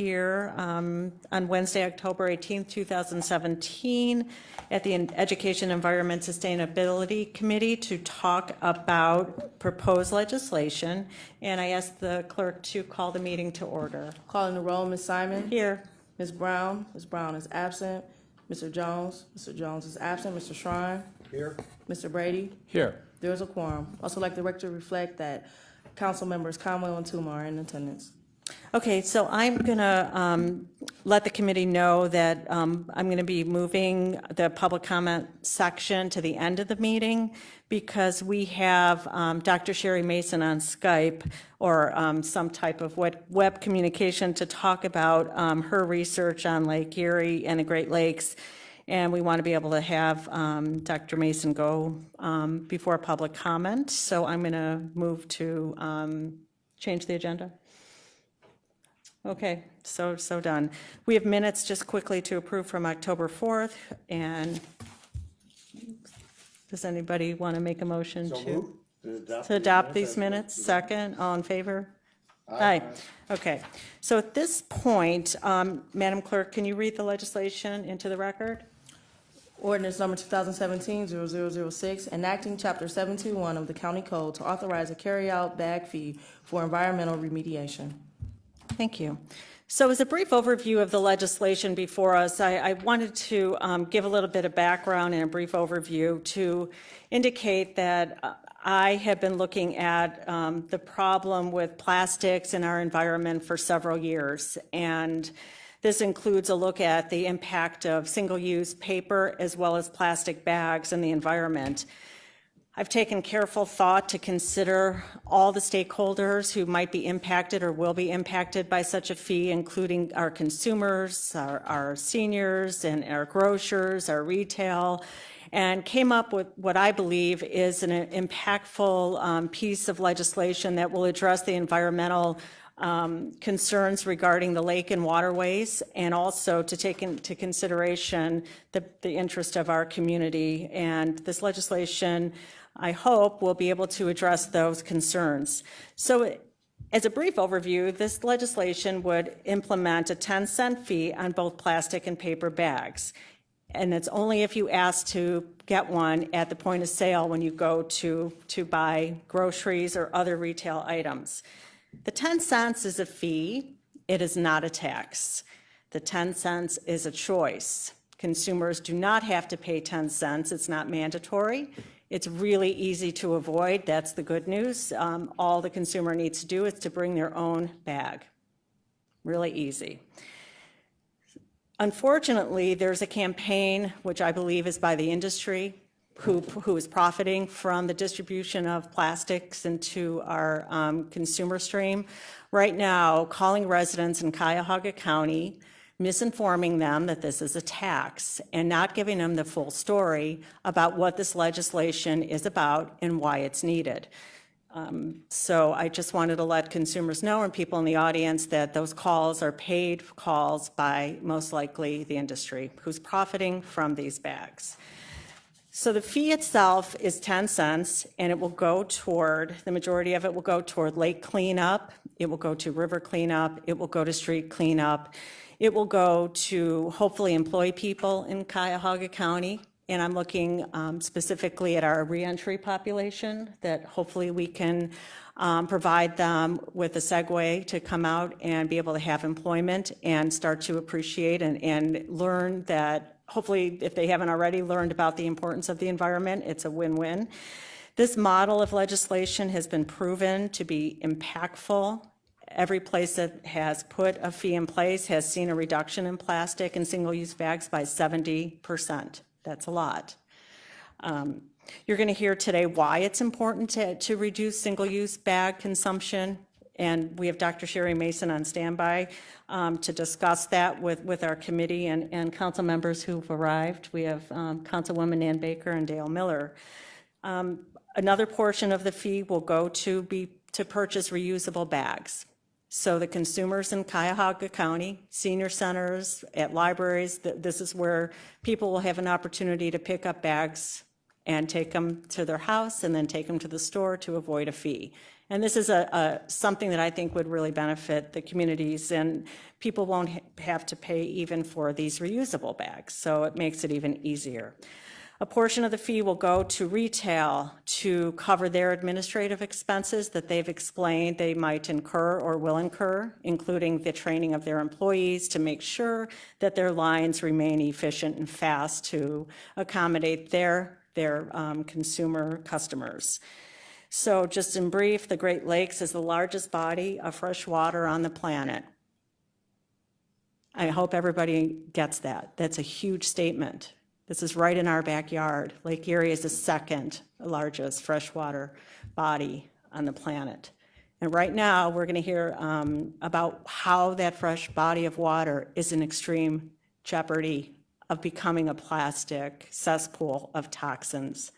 here on Wednesday, October 18th, 2017, at the Education, Environment, Sustainability Committee to talk about proposed legislation. And I asked the clerk to call the meeting to order. Calling the roll, Ms. Simon. Here. Ms. Brown. Ms. Brown is absent. Mr. Jones. Mr. Jones is absent. Mr. Shrine. Here. Mr. Brady. Here. There is a quorum. Also like the record to reflect that council members Conwell and Tuma are in attendance. Okay, so I'm going to let the committee know that I'm going to be moving the public comment section to the end of the meeting because we have Dr. Sen Mason on Skype or some type of web communication to talk about her research on Lake Erie and the Great Lakes. And we want to be able to have Dr. Mason go before public comment. So I'm going to move to change the agenda. Okay, so done. We have minutes just quickly to approve from October 4th. And does anybody want to make a motion to adopt these minutes? Second, all in favor? Aye. Okay, so at this point, Madam Clerk, can you read the legislation into the record? Ordinance number 2017-0006, enacting Chapter 721 of the County Code to authorize a carry-out bag fee for environmental remediation. Thank you. So as a brief overview of the legislation before us, I wanted to give a little bit of background and a brief overview to indicate that I have been looking at the problem with plastics in our environment for several years. And this includes a look at the impact of single-use paper as well as plastic bags in the environment. I've taken careful thought to consider all the stakeholders who might be impacted or will be impacted by such a fee, including our consumers, our seniors, and our grocers, our retail, and came up with what I believe is an impactful piece of legislation that will address the environmental concerns regarding the lake and waterways, and also to take into consideration the interest of our community. And this legislation, I hope, will be able to address those concerns. So as a brief overview, this legislation would implement a 10-cent fee on both plastic and paper bags. And it's only if you ask to get one at the point of sale when you go to buy groceries or other retail items. The 10 cents is a fee. It is not a tax. The 10 cents is a choice. Consumers do not have to pay 10 cents. It's not mandatory. It's really easy to avoid. That's the good news. All the consumer needs to do is to bring their own bag. Really easy. Unfortunately, there's a campaign, which I believe is by the industry, who is profiting from the distribution of plastics into our consumer stream. Right now, calling residents in Cuyahoga County, misinforming them that this is a tax, and not giving them the full story about what this legislation is about and why it's needed. So I just wanted to let consumers know and people in the audience that those calls are paid calls by most likely the industry who's profiting from these bags. So the fee itself is 10 cents, and it will go toward, the majority of it will go toward lake cleanup, it will go to river cleanup, it will go to street cleanup, it will go to hopefully employ people in Cuyahoga County, and I'm looking specifically at our reentry population, that hopefully we can provide them with a segue to come out and be able to have employment and start to appreciate and learn that, hopefully, if they haven't already learned about the importance of the environment, it's a win-win. This model of legislation has been proven to be impactful. Every place that has put a fee in place has seen a reduction in plastic and single-use bags by 70%. That's a lot. You're going to hear today why it's important to reduce single-use bag consumption. And we have Dr. Sen Mason on standby to discuss that with our committee and council members who've arrived. We have Councilwoman Baker and Dale Miller. Another portion of the fee will go to purchase reusable bags. So the consumers in Cuyahoga County, senior centers, at libraries, this is where people will have an opportunity to pick up bags and take them to their house and then take them to the store to avoid a fee. And this is something that I think would really benefit the communities, and people won't have to pay even for these reusable bags, so it makes it even easier. A portion of the fee will go to retail to cover their administrative expenses that they've explained they might incur or will incur, including the training of their employees to make sure that their lines remain efficient and fast to accommodate their consumer customers. So just in brief, the Great Lakes is the largest body of fresh water on the planet. I hope everybody gets that. That's a huge statement. This is right in our backyard. Lake Erie is the second largest freshwater body on the planet. And right now, we're going to hear about how that fresh body of water is in extreme jeopardy of becoming a plastic cesspool of toxins.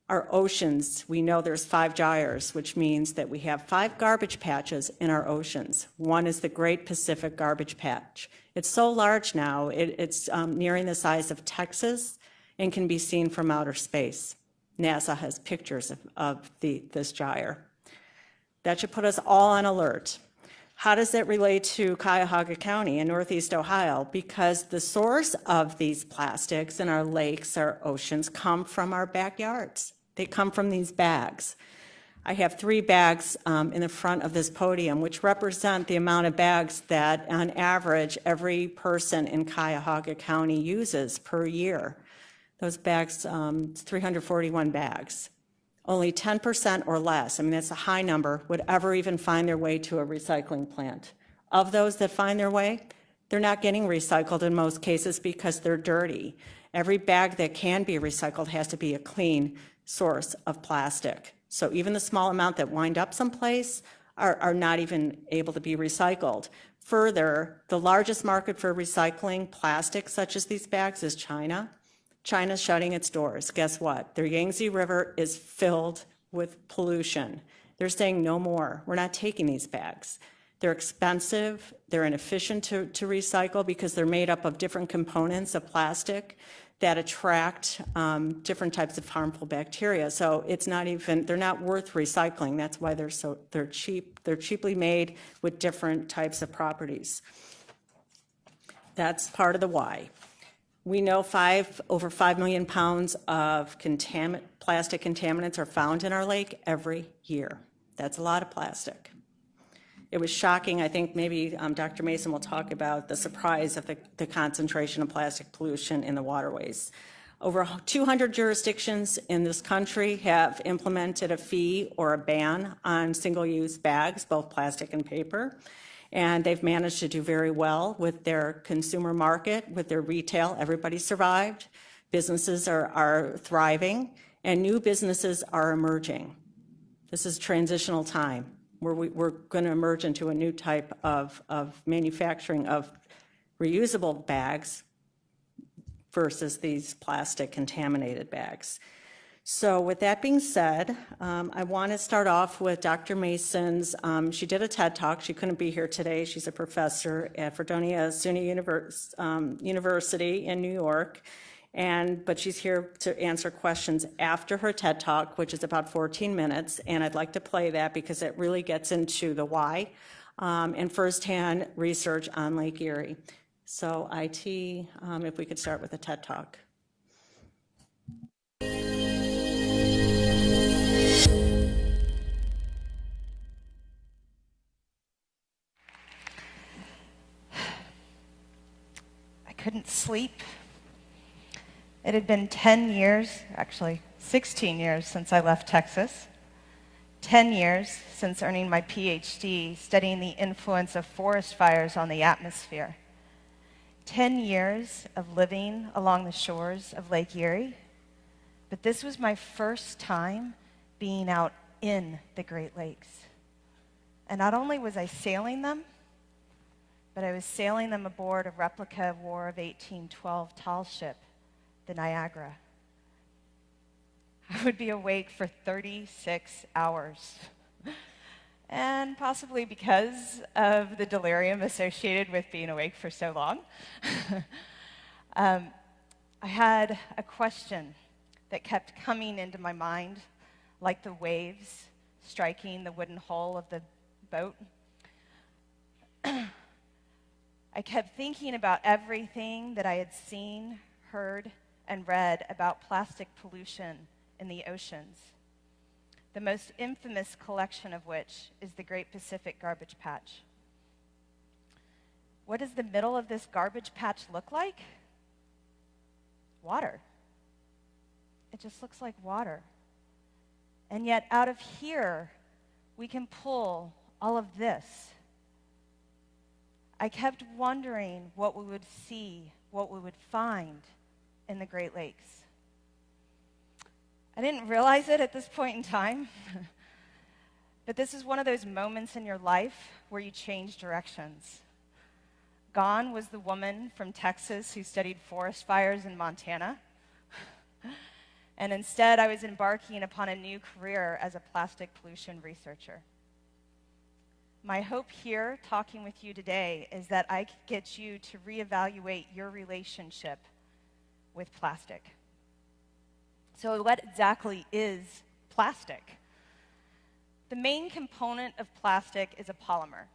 Our oceans, we know there's 5 gyres, which means that we have 5 garbage patches in our oceans. One is the Great Pacific Garbage Patch. It's so large now, it's nearing the size of Texas and can be seen from outer space. NASA has pictures of this gyre. That should put us all on alert. How does that relate to Cuyahoga County in Northeast Ohio? Because the source of these plastics in our lakes, our oceans, come from our backyards. They come from these bags. I have 3 bags in the front of this podium, which represent the amount of bags that, on average, every person in Cuyahoga County uses per year. Those bags, 341 bags. Only 10% or less, I mean, that's a high number, would ever even find their way to a recycling plant. Of those that find their way, they're not getting recycled in most cases because they're dirty. Every bag that can be recycled has to be a clean source of plastic. So even the small amount that wind up someplace are not even able to be recycled. Further, the largest market for recycling plastics such as these bags is China. China's shutting its doors. Guess what? Their Yangtze River is filled with pollution. They're saying no more. We're not taking these bags. They're expensive. They're inefficient to recycle because they're made up of different components of plastic that attract different types of harmful bacteria. So it's not even, they're not worth recycling. That's why they're cheap. They're cheaply made with different types of properties. That's part of the why. We know over 5 million pounds of plastic contaminants are found in our lake every year. That's a lot of plastic. It was shocking. I think maybe Dr. Mason will talk about the surprise of the concentration of plastic pollution in the waterways. Over 200 jurisdictions in this country have implemented a fee or a ban on single-use bags, both plastic and paper. And they've managed to do very well with their consumer market, with their retail. Everybody survived. Businesses are thriving, and new businesses are emerging. This is transitional time where we're going to emerge into a new type of manufacturing of reusable bags versus these plastic contaminated bags. So with that being said, I want to start off with Dr. Mason's, she did a TED Talk. She couldn't be here today. She's a professor at Fredonia SUNY University in New York. But she's here to answer questions after her TED Talk, which is about 14 minutes. And I'd like to play that because it really gets into the why and firsthand research on Lake Erie. So IT, if we could start with the TED Talk. I couldn't sleep. It had been 10 years, actually 16 years since I left Texas, 10 years since earning my PhD studying the influence of forest fires on the atmosphere, 10 years of living along the shores of Lake Erie, but this was my first time being out in the Great Lakes. And not only was I sailing them, but I was sailing them aboard a replica War of 1812 tall ship, the Niagara. I would be awake for 36 hours. And possibly because of the delirium associated with being awake for so long, I had a question that kept coming into my mind like the waves striking the wooden hull of the boat. I kept thinking about everything that I had seen, heard, and read about plastic pollution in the oceans, the most infamous collection of which is the Great Pacific Garbage Patch. What does the middle of this garbage patch look like? Water. It just looks like water. And yet out of here, we can pull all of this. I kept wondering what we would see, what we would find in the Great Lakes. I didn't realize it at this point in time, but this is one of those moments in your life where you change directions. Gone was the woman from Texas who studied forest fires in Montana. And instead, I was embarking upon a new career as a plastic pollution researcher. My hope here, talking with you today, is that I can get you to reevaluate your relationship with plastic. So what exactly is plastic? The main component of plastic is a polymer.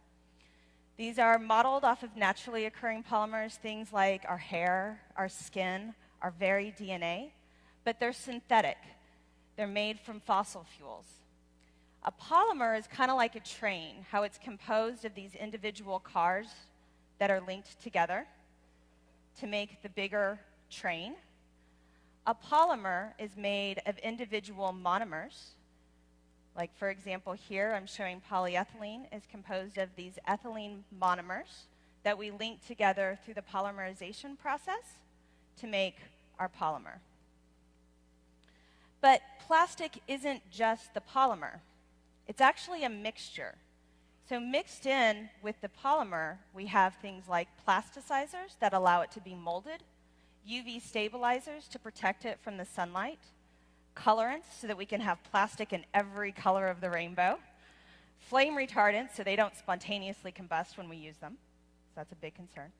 These are modeled off of naturally occurring polymers, things like our hair, our skin, our very DNA, but they're synthetic. They're made from fossil fuels. A polymer is kind of like a train, how it's composed of these individual cars that are linked together to make the bigger train. A polymer is made of individual monomers. Like, for example, here I'm showing polyethylene is composed of these ethylene monomers that we link together through the polymerization process to make our polymer. But plastic isn't just the polymer. It's actually a mixture. So mixed in with the polymer, we have things like plasticizers that allow it to be molded, UV stabilizers to protect it from the sunlight, colorants so that we can have plastic in every color of the rainbow, flame retardants so they don't spontaneously combust when we use them. So that's a big concern.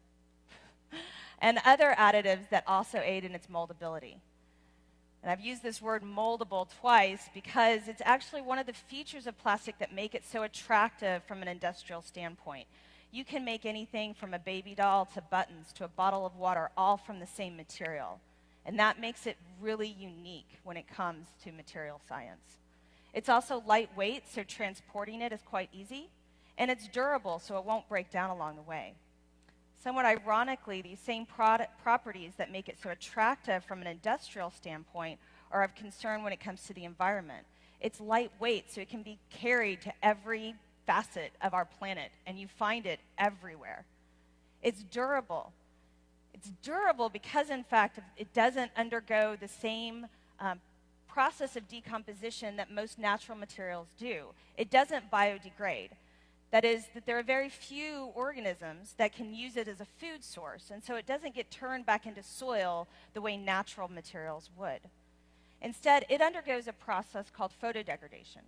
And other additives that also aid in its moldability. And I've used this word moldable twice because it's actually one of the features of plastic that make it so attractive from an industrial standpoint. You can make anything from a baby doll to buttons to a bottle of water, all from the same material. And that makes it really unique when it comes to material science. It's also lightweight, so transporting it is quite easy. And it's durable, so it won't break down along the way. Somewhat ironically, these same properties that make it so attractive from an industrial standpoint are of concern when it comes to the environment. It's lightweight, so it can be carried to every facet of our planet, and you find it everywhere. It's durable. It's durable because, in fact, it doesn't undergo the same process of decomposition that most natural materials do. It doesn't biodegrade. That is, that there are very few organisms that can use it as a food source, and so it doesn't get turned back into soil the way natural materials would. Instead, it undergoes a process called photodegradation.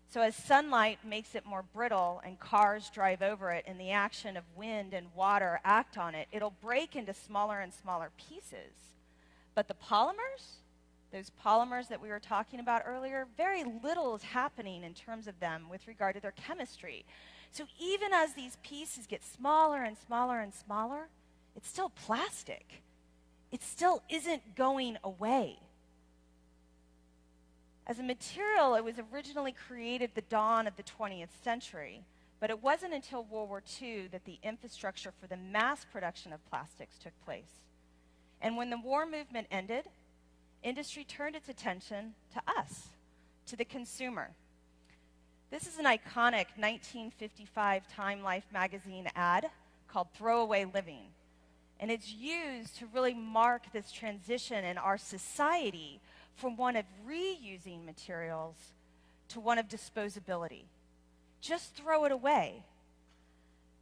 So as sunlight makes it more brittle and cars drive over it and the action of wind and water act on it, it'll break into smaller and smaller pieces. But the polymers, those polymers that we were talking about earlier, very little is happening in terms of them with regard to their chemistry. So even as these pieces get smaller and smaller and smaller, it's still plastic. It still isn't going away. As a material, it was originally created at the dawn of the 20th century, but it wasn't until World War II that the infrastructure for the mass production of plastics took place. And when the war movement ended, industry turned its attention to us, to the consumer. This is an iconic 1955 Time Life magazine ad called Throwaway Living. And it's used to really mark this transition in our society from one of reusing materials to one of disposability. Just throw it away.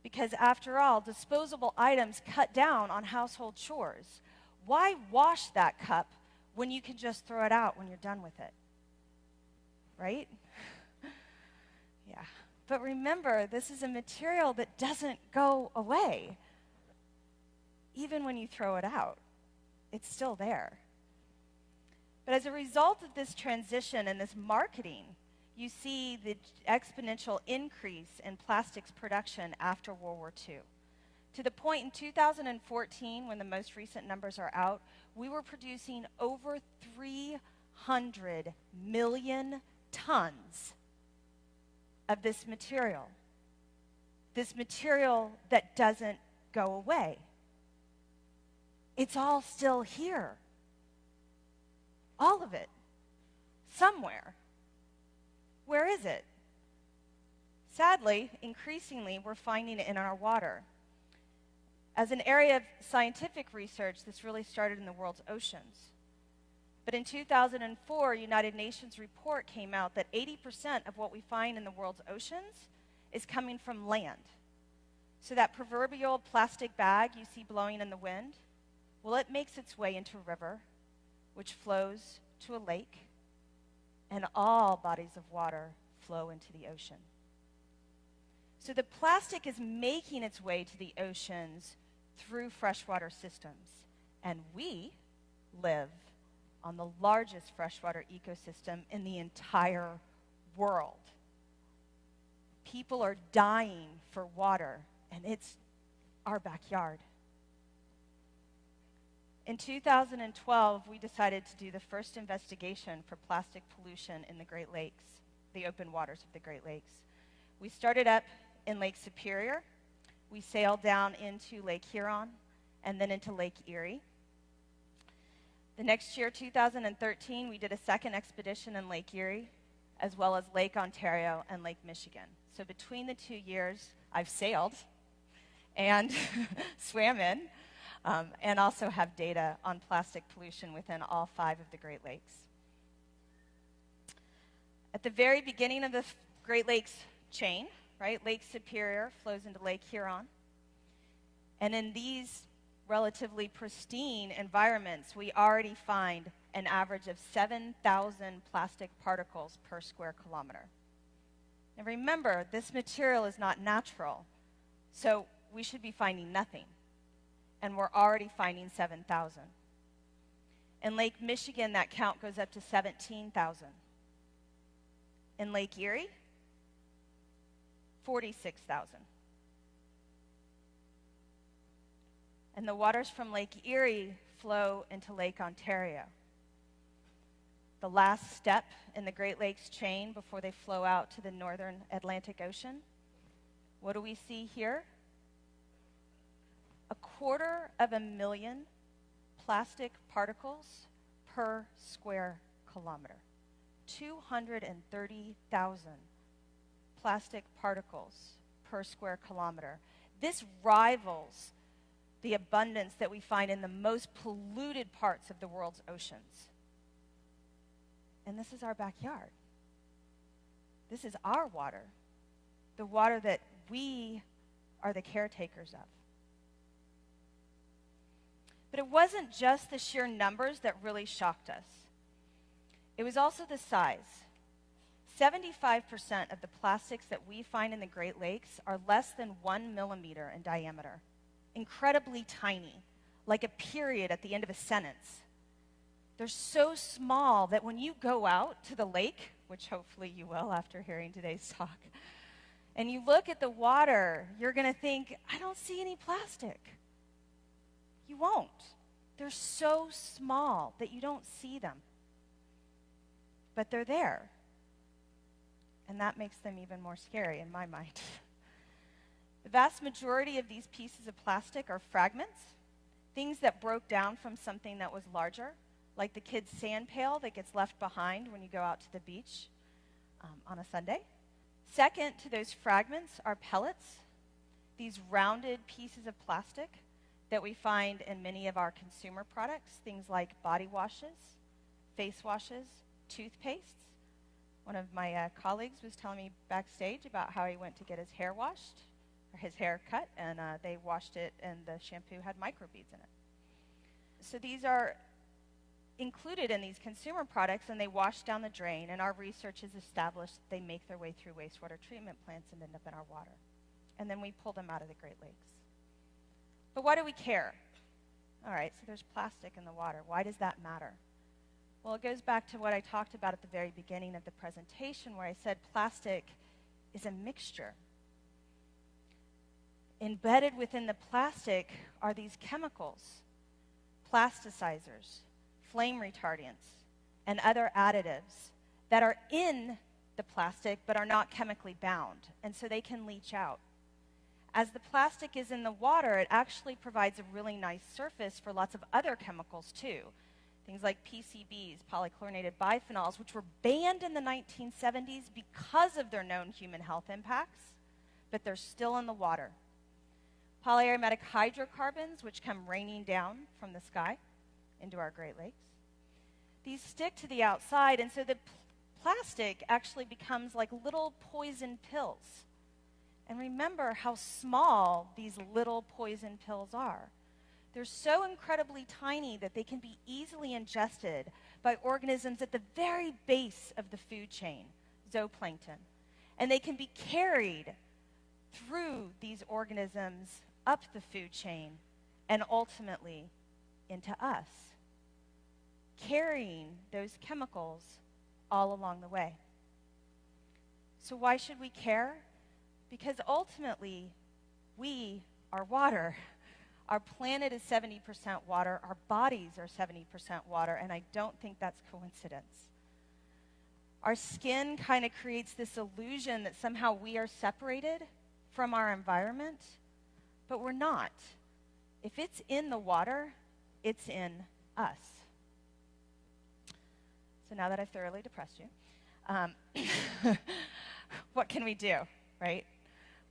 Because after all, disposable items cut down on household chores. Why wash that cup when you can just throw it out when you're done with it? Right? Yeah. But remember, this is a material that doesn't go away. Even when you throw it out, it's still there. But as a result of this transition and this marketing, you see the exponential increase in plastics production after World War II. To the point in 2014, when the most recent numbers are out, we were producing over 300 million tons of this material that doesn't go away. It's all still here. All of it. Somewhere. Where is it? Sadly, increasingly, we're finding it in our water. As an area of scientific research, this really started in the world's oceans. But in 2004, a United Nations report came out that 80% of what we find in the world's oceans is coming from land. So that proverbial plastic bag you see blowing in the wind, well, it makes its way into a river, which flows to a lake, and all bodies of water flow into the ocean. So the plastic is making its way to the oceans through freshwater systems, and we live on the largest freshwater ecosystem in the entire world. People are dying for water, and it's our backyard. In 2012, we decided to do the first investigation for plastic pollution in the Great Lakes, the open waters of the Great Lakes. We started up in Lake Superior. We sailed down into Lake Huron and then into Lake Erie. The next year, 2013, we did a second expedition in Lake Erie, as well as Lake Ontario and Lake Michigan. So between the 2 years, I've sailed and swam in, and also have data on plastic pollution within all 5 of the Great Lakes. At the very beginning of the Great Lakes chain, right, Lake Superior flows into Lake Huron. And in these relatively pristine environments, we already find an average of 7,000 plastic particles per square kilometer. And remember, this material is not natural, so we should be finding nothing. And we're already finding 7,000. In Lake Michigan, that count goes up to 17,000. In Lake Erie, 46,000. And the waters from Lake Erie flow into Lake Ontario. The last step in the Great Lakes chain before they flow out to the northern Atlantic Ocean. What do we see here? 250,000 plastic particles per square kilometer. 230,000 plastic particles per square kilometer. This rivals the abundance that we find in the most polluted parts of the world's oceans. And this is our backyard. This is our water, the water that we are the caretakers of. But it wasn't just the sheer numbers that really shocked us. It was also the size. 75% of the plastics that we find in the Great Lakes are less than 1 millimeter in diameter. Incredibly tiny, like a period at the end of a sentence. They're so small that when you go out to the lake, which hopefully you will after hearing today's talk, and you look at the water, you're going to think, I don't see any plastic. You won't. They're so small that you don't see them. But they're there. And that makes them even more scary in my mind. The vast majority of these pieces of plastic are fragments, things that broke down from something that was larger, like the kid's sand pail that gets left behind when you go out to the beach on a Sunday. Second to those fragments are pellets, these rounded pieces of plastic that we find in many of our consumer products, things like body washes, face washes, toothpastes. One of my colleagues was telling me backstage about how he went to get his hair washed, or his hair cut, and they washed it, and the shampoo had microbeads in it. So these are included in these consumer products, and they wash down the drain, and our research has established that they make their way through wastewater treatment plants and end up in our water. And then we pull them out of the Great Lakes. But why do we care? All right, so there's plastic in the water. Why does that matter? Well, it goes back to what I talked about at the very beginning of the presentation, where I said plastic is a mixture. Embedded within the plastic are these chemicals, plasticizers, flame retardants, and other additives that are in the plastic but are not chemically bound, and so they can leach out. As the plastic is in the water, it actually provides a really nice surface for lots of other chemicals too. Things like PCBs, polychlorinated biphenyls, which were banned in the 1970s because of their known human health impacts, but they're still in the water. Polyaromatic hydrocarbons, which come raining down from the sky into our Great Lakes. These stick to the outside, and so the plastic actually becomes like little poison pills. And remember how small these little poison pills are. They're so incredibly tiny that they can be easily ingested by organisms at the very base of the food chain, zooplankton. And they can be carried through these organisms up the food chain and ultimately into us, carrying those chemicals all along the way. So why should we care? Because ultimately, we are water. Our planet is 70% water. Our bodies are 70% water, and I don't think that's coincidence. Our skin kind of creates this illusion that somehow we are separated from our environment, but we're not. If it's in the water, it's in us. So now that I've thoroughly depressed you, what can we do, right?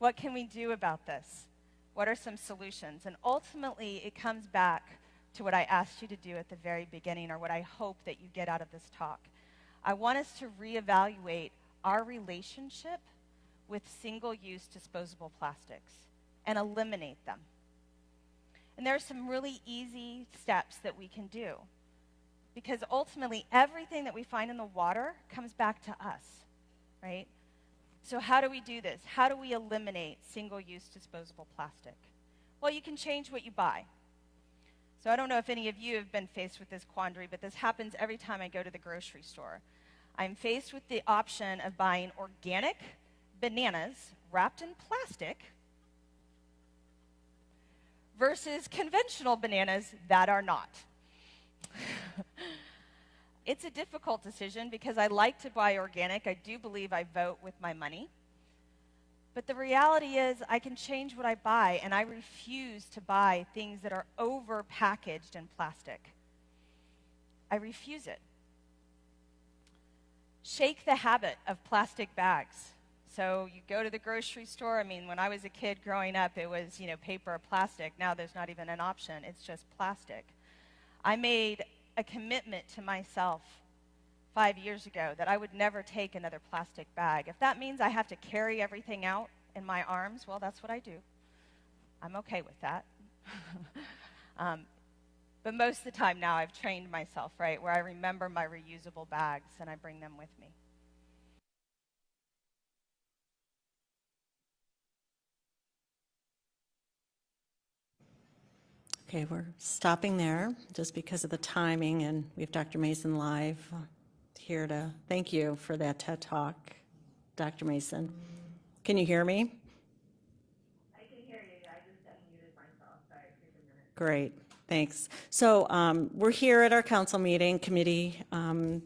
What can we do about this? What are some solutions? And ultimately, it comes back to what I asked you to do at the very beginning, or what I hope that you get out of this talk. I want us to reevaluate our relationship with single-use disposable plastics and eliminate them. And there are some really easy steps that we can do, because ultimately, everything that we find in the water comes back to us, right? So how do we do this? How do we eliminate single-use disposable plastic? Well, you can change what you buy. So I don't know if any of you have been faced with this quandary, but this happens every time I go to the grocery store. I'm faced with the option of buying organic bananas wrapped in plastic versus conventional bananas that are not. It's a difficult decision because I like to buy organic. I do believe I vote with my money. But the reality is I can change what I buy, and I refuse to buy things that are over-packaged in plastic. I refuse it. Shake the habit of plastic bags. So you go to the grocery store. I mean, when I was a kid growing up, it was, paper or plastic. Now there's not even an option. It's just plastic. I made a commitment to myself 5 years ago that I would never take another plastic bag. If that means I have to carry everything out in my arms, well, that's what I do. I'm okay with that. But most of the time now I've trained myself, right, where I remember my reusable bags and I bring them with me. Okay, we're stopping there just because of the timing, and we have Dr. Mason live here to thank you for that TED Talk, Dr. Mason. Can you hear me? I can hear you. I just unmuted myself. Sorry, it took a minute. Great, thanks. So we're here at our council meeting committee, and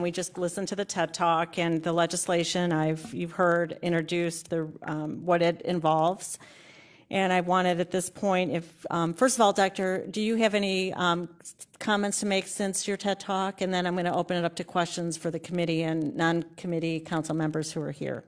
we just listened to the TED Talk and the legislation you've heard introduced, what it involves. And I wanted at this point, first of all, Doctor, do you have any comments to make since your TED Talk? And then I'm going to open it up to questions for the committee and non-committee council members who are here.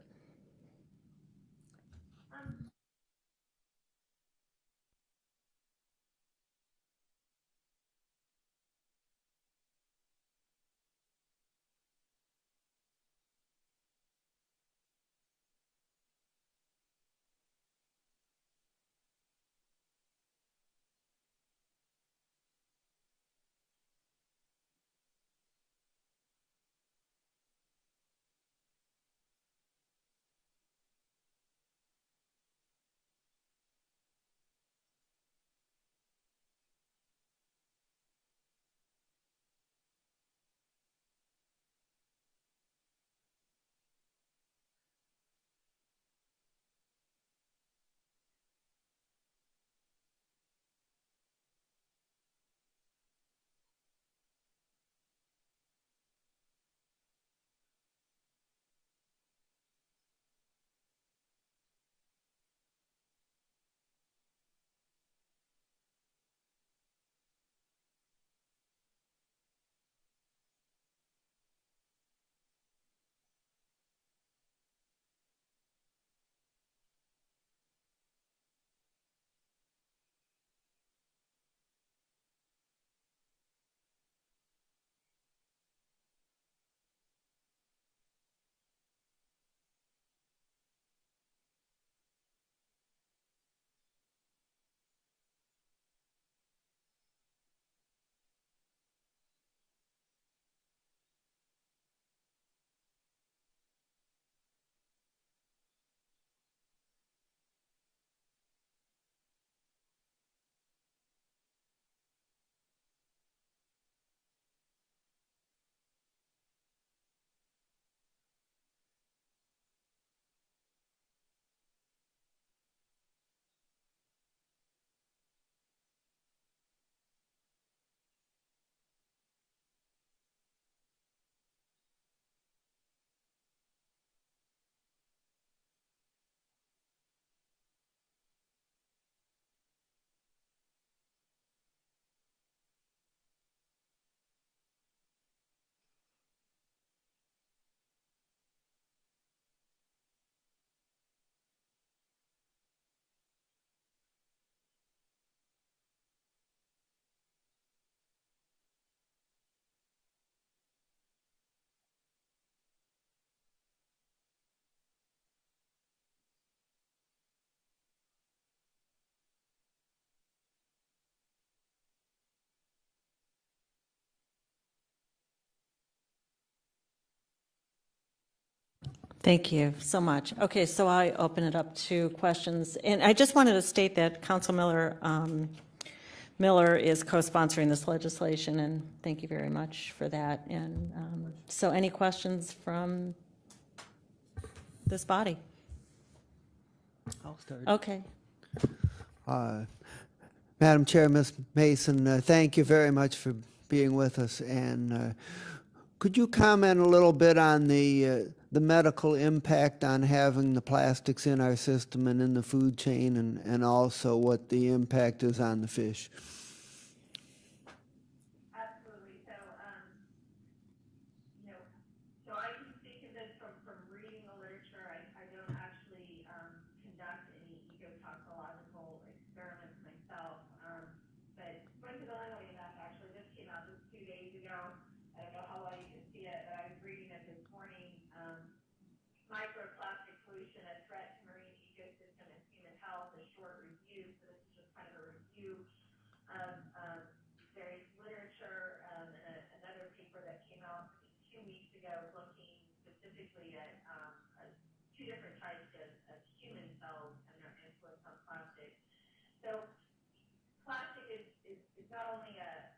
Thank you so much. Okay, so I open it up to questions. And I just wanted to state that Counsel Miller is co-sponsoring this legislation, and thank you very much for that. And so any questions from this body? I'll start. Okay. Madam Chair, Ms. Mason, thank you very much for being with us. And could you comment a little bit on the medical impact on having the plastics in our system and in the food chain, and also what the impact is on the fish? Absolutely. So, you know, so I can speak of this from reading the literature. I don't actually conduct any ecotoxicological experiments myself, but coincidentally enough, actually, this came out just 2 days ago. I don't know how well you can see it, but I was reading it this morning. Microplastic pollution, a threat to marine ecosystem and human health, a short review. So this is just kind of a review of various literature, and another paper that came out 2 weeks ago looking specifically at two different types of human cells and their influence on plastic. So plastic is not only a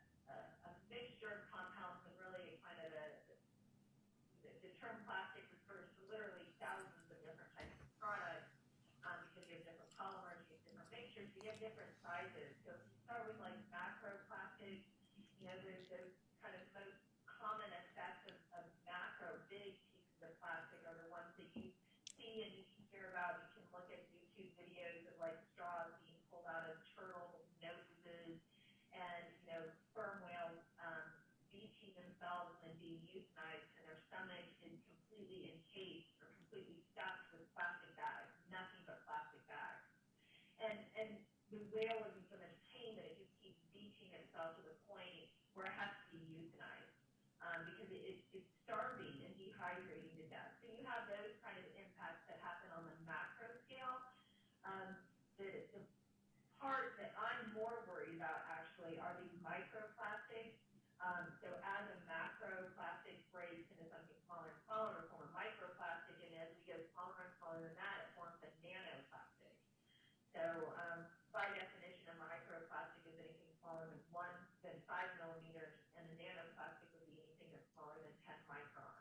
mixture of compounds, but really a kind of the term plastic refers to literally thousands of different types of products, because you have different polymers, you have different mixtures, you have different sizes. So if you start with like macroplastic, you know, there's those kind of most common effects of macro big pieces of plastic are the ones that you see and you can hear about. You can look at YouTube videos of like straws being pulled out of turtle noses, and you know, sperm whales beaching themselves and being euthanized, and their stomach is completely encased or completely stuffed with plastic bags, nothing but plastic bags. And the whale is in so much pain that it just keeps beaching itself to the point where it has to be euthanized, because it's starving and dehydrating to death. So you have those kind of impacts that happen on the macro scale. The part that I'm more worried about actually are these microplastics. So as a macroplastic breaks into something smaller and smaller, it forms a microplastic, and as we go smaller and smaller than that, it forms a nanoplastic. So by definition, a microplastic is anything smaller than 5 millimeters, and a nanoplastic would be anything that's smaller than 10 microns.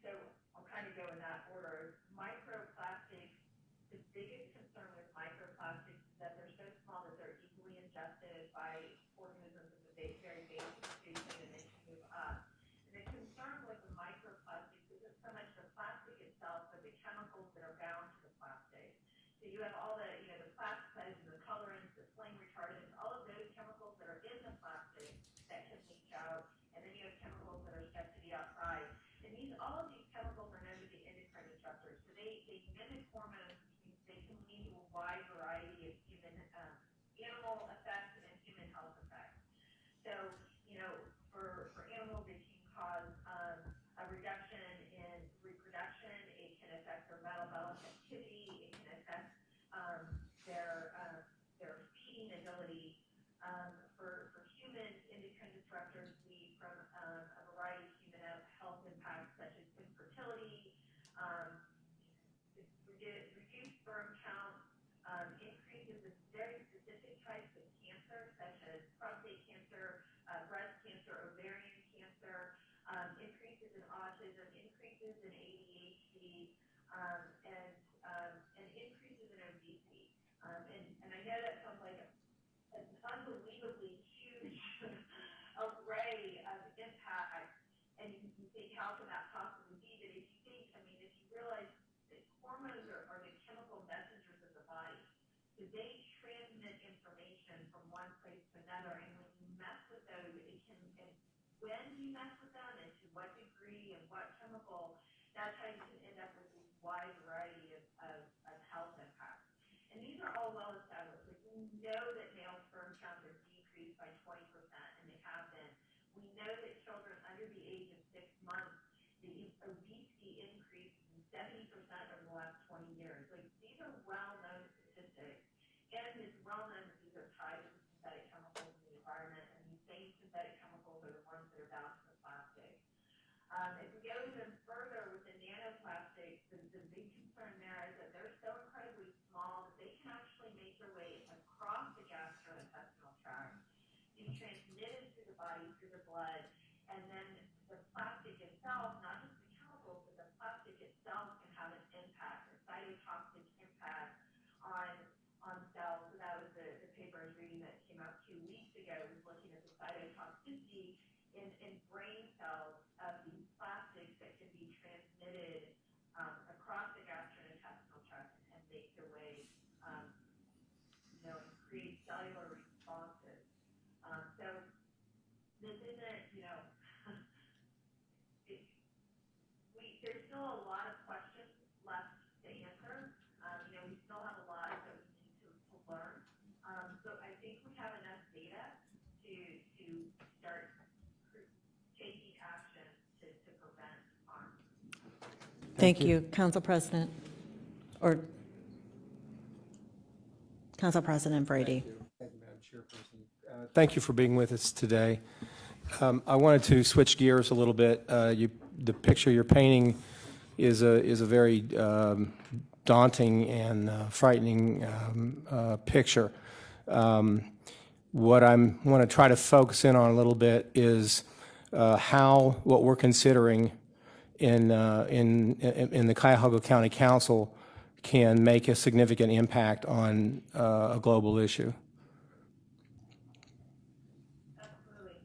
So I'll kind of go in that order. Microplastics, the biggest concern with microplastics is that they're so small that they're easily ingested by organisms in the very basic food chain, and they can move up. And the concern with the microplastics isn't so much the plastic itself, but the chemicals that are bound to the plastic. So you have all the, you know, the plasticides and the colorants, the flame retardants, all of those chemicals that are in the plastic that can leach out, and then you have chemicals that are set to the outside. And all of these chemicals are known to be endocrine disruptors. So they mimic hormones, which means they can lead to a wide variety of human, animal effects and human health effects. So, you know, for animals, it can cause a reduction in reproduction. It can affect their metabolic activity. It can affect their feeding ability. For humans, endocrine disruptors lead from a variety of human health impacts, such as infertility, reduced sperm count, increases in very specific types of cancer, such as prostate cancer, breast cancer, ovarian cancer, increases in autism, increases in ADHD, and increases in obesity. And I know that sounds like an unbelievably huge array of impacts, and you think, how can that possibly be? But if you think, I mean, if you realize that hormones are the chemical messengers of the body, so they transmit information from one place to another, and when you mess with those, it can, and when you mess with them, and to what degree, and what chemical, that's how you can end up with this wide variety of health impacts. And these are all well established. Like, we know that male sperm counts are decreased by 20%, and they have been. We know that children under the age of 6 months, the obesity increased 70% over the last 20 years. Like, these are well-known statistics, and it's well-known that these are tied to synthetic chemicals in the environment, and these same synthetic chemicals are the ones that are bound to the plastic. If we go even further with the nanoplastics, the big concern there is that they're so incredibly small that they can actually make their way across the gastrointestinal tract, be transmitted through the body, through the blood, and then the plastic itself, not just the chemicals, but the plastic itself can have an impact, a cytotoxic impact on cells. So that was the paper I was reading that came out 2 weeks ago, was looking at the cytotoxicity in brain cells of these plastics that can be transmitted across the gastrointestinal tract and make their way, and create cellular responses. So this isn't, there's still a lot of questions left to answer. We still have a lot that we need to learn. So I think we have enough data to start taking action to prevent harm. Thank you, Council President, or Council President Brady. Thank you, Madam Chairperson. Thank you for being with us today. I wanted to switch gears a little bit. The picture you're painting is a very daunting and frightening picture. What I want to try to focus in on a little bit is what we're considering in the Cuyahoga County Council can make a significant impact on a global issue. Absolutely.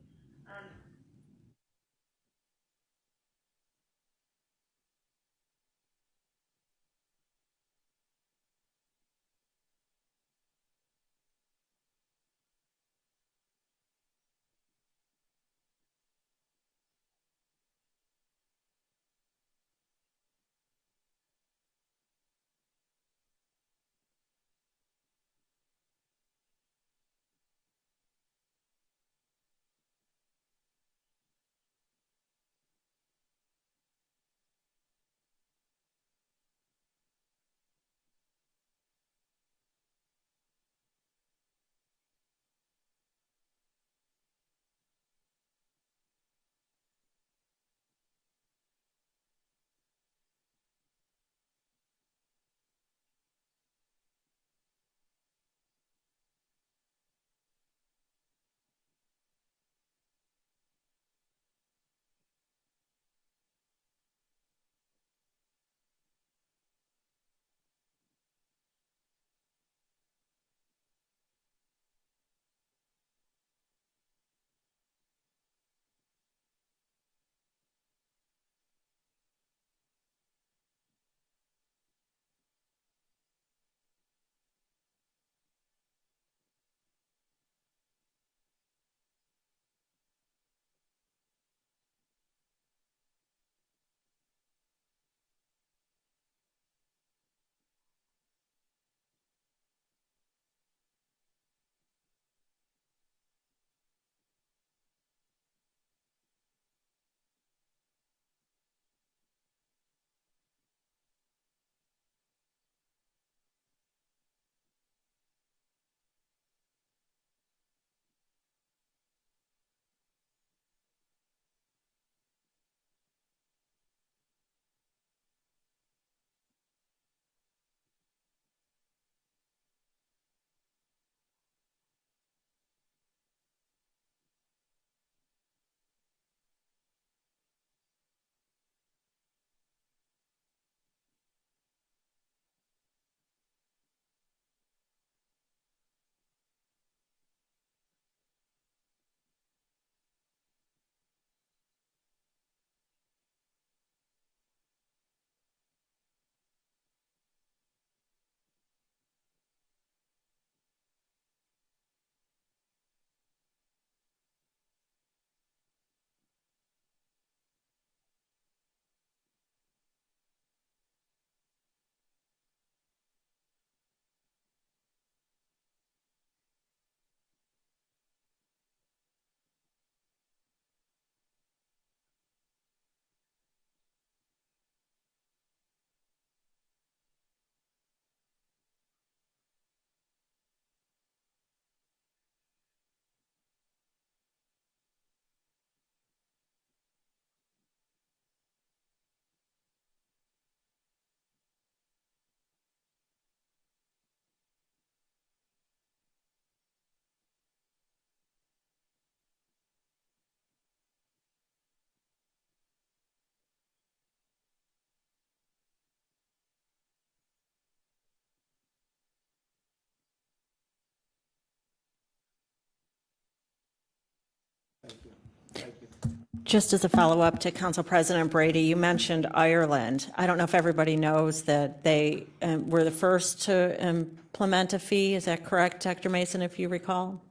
Just as a follow-up to Council President Brady, you mentioned Ireland. I don't know if everybody knows that they were the first to implement a fee. Is that correct, Dr. Mason, if you recall?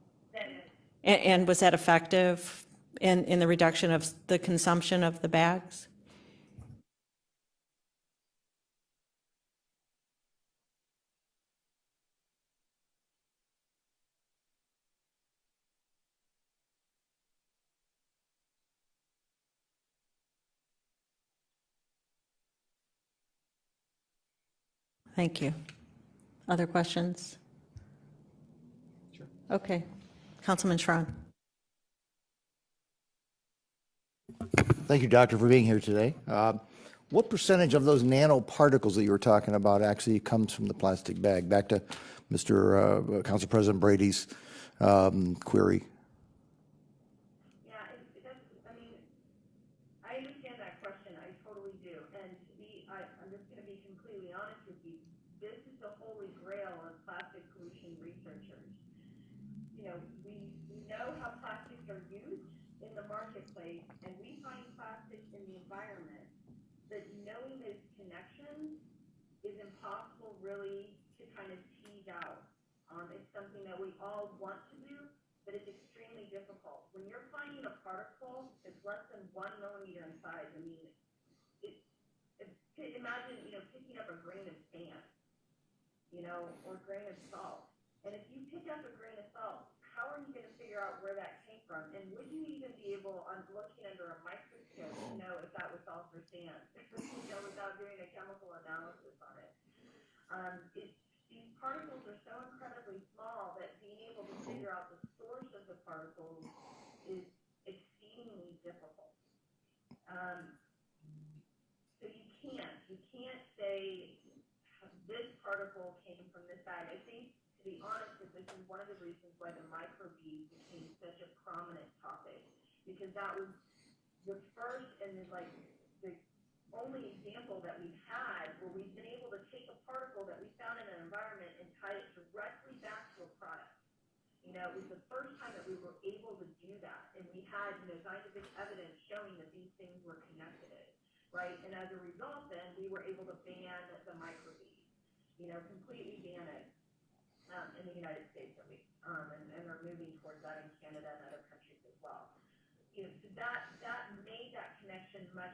And was that effective in the reduction of the consumption of the bags? Thank you. Other questions? Sure. Okay. Councilman Schron. Thank you, Doctor, for being here today. What percentage of those nanoparticles that you were talking about actually comes from the plastic bag? Back to Mr. Council President Brady's query. Yeah, that's, I mean, I understand that question, I totally do. And to be, I'm just gonna be completely honest with you, this is the holy grail of plastic pollution researchers. You know, we know how plastics are used in the marketplace, and we find plastics in the environment, but knowing those connections is impossible really to kind of tease out. It's something that we all want to do, but it's extremely difficult. When you're finding a particle that's less than 1 millimeter in size, I mean, imagine, you know, picking up a grain of sand, you know, or a grain of salt. And if you pick up a grain of salt, how are you going to figure out where that came from? And would you even be able, on looking under a microscope, to know if that was salt or sand, you know, without doing a chemical analysis on it? These particles are so incredibly small that being able to figure out the source of the particles is exceedingly difficult. So you can't say this particle came from this bag. I think, to be honest, that this is one of the reasons why the microbeads became such a prominent topic, because that was the first and then like the only example that we've had where we've been able to take a particle that we found in an environment and tie it directly back to a product. You know, it was the first time that we were able to do that, and we had, you know, scientific evidence showing that these things were connected, right? And as a result, then we were able to ban the microbeads, you know, completely ban it in the United States at least, and they're moving towards that in Canada and other countries as well. You know, so that made that connection much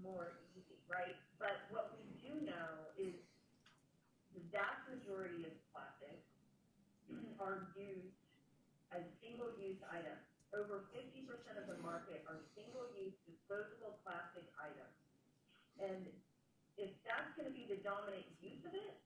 more easy, right? But what we do know is the vast majority of plastics are used as single-use items. Over 50% of the market are single-use disposable plastic items. And if that's going to be the dominant use of it,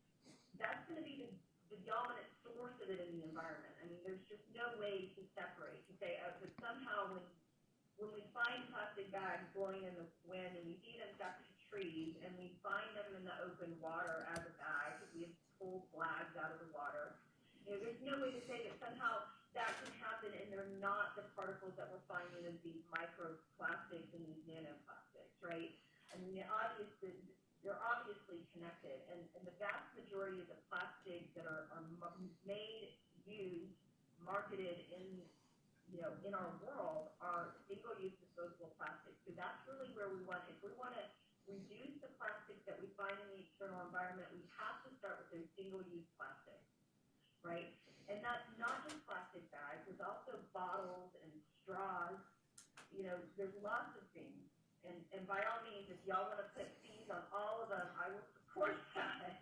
that's going to be the dominant source of it in the environment. I mean, there's just no way to separate, to say, but somehow when we find plastic bags blowing in the wind and we see them stuck to trees and we find them in the open water as a bag because we have pulled flags out of the water, you know, there's no way to say that somehow that can happen and they're not the particles that we're finding as these microplastics and these nanoplastics, right? I mean, they're obviously connected, and the vast majority of the plastics that are made, used, marketed in, you know, in our world are single-use disposable plastics. So that's really where we want, if we want to reduce the plastics that we find in the external environment, we have to start with those single-use plastics, right? And that's not just plastic bags, there's also bottles and straws, you know, there's lots of things. And by all means, if y'all want to put fees on all of them, I will support that,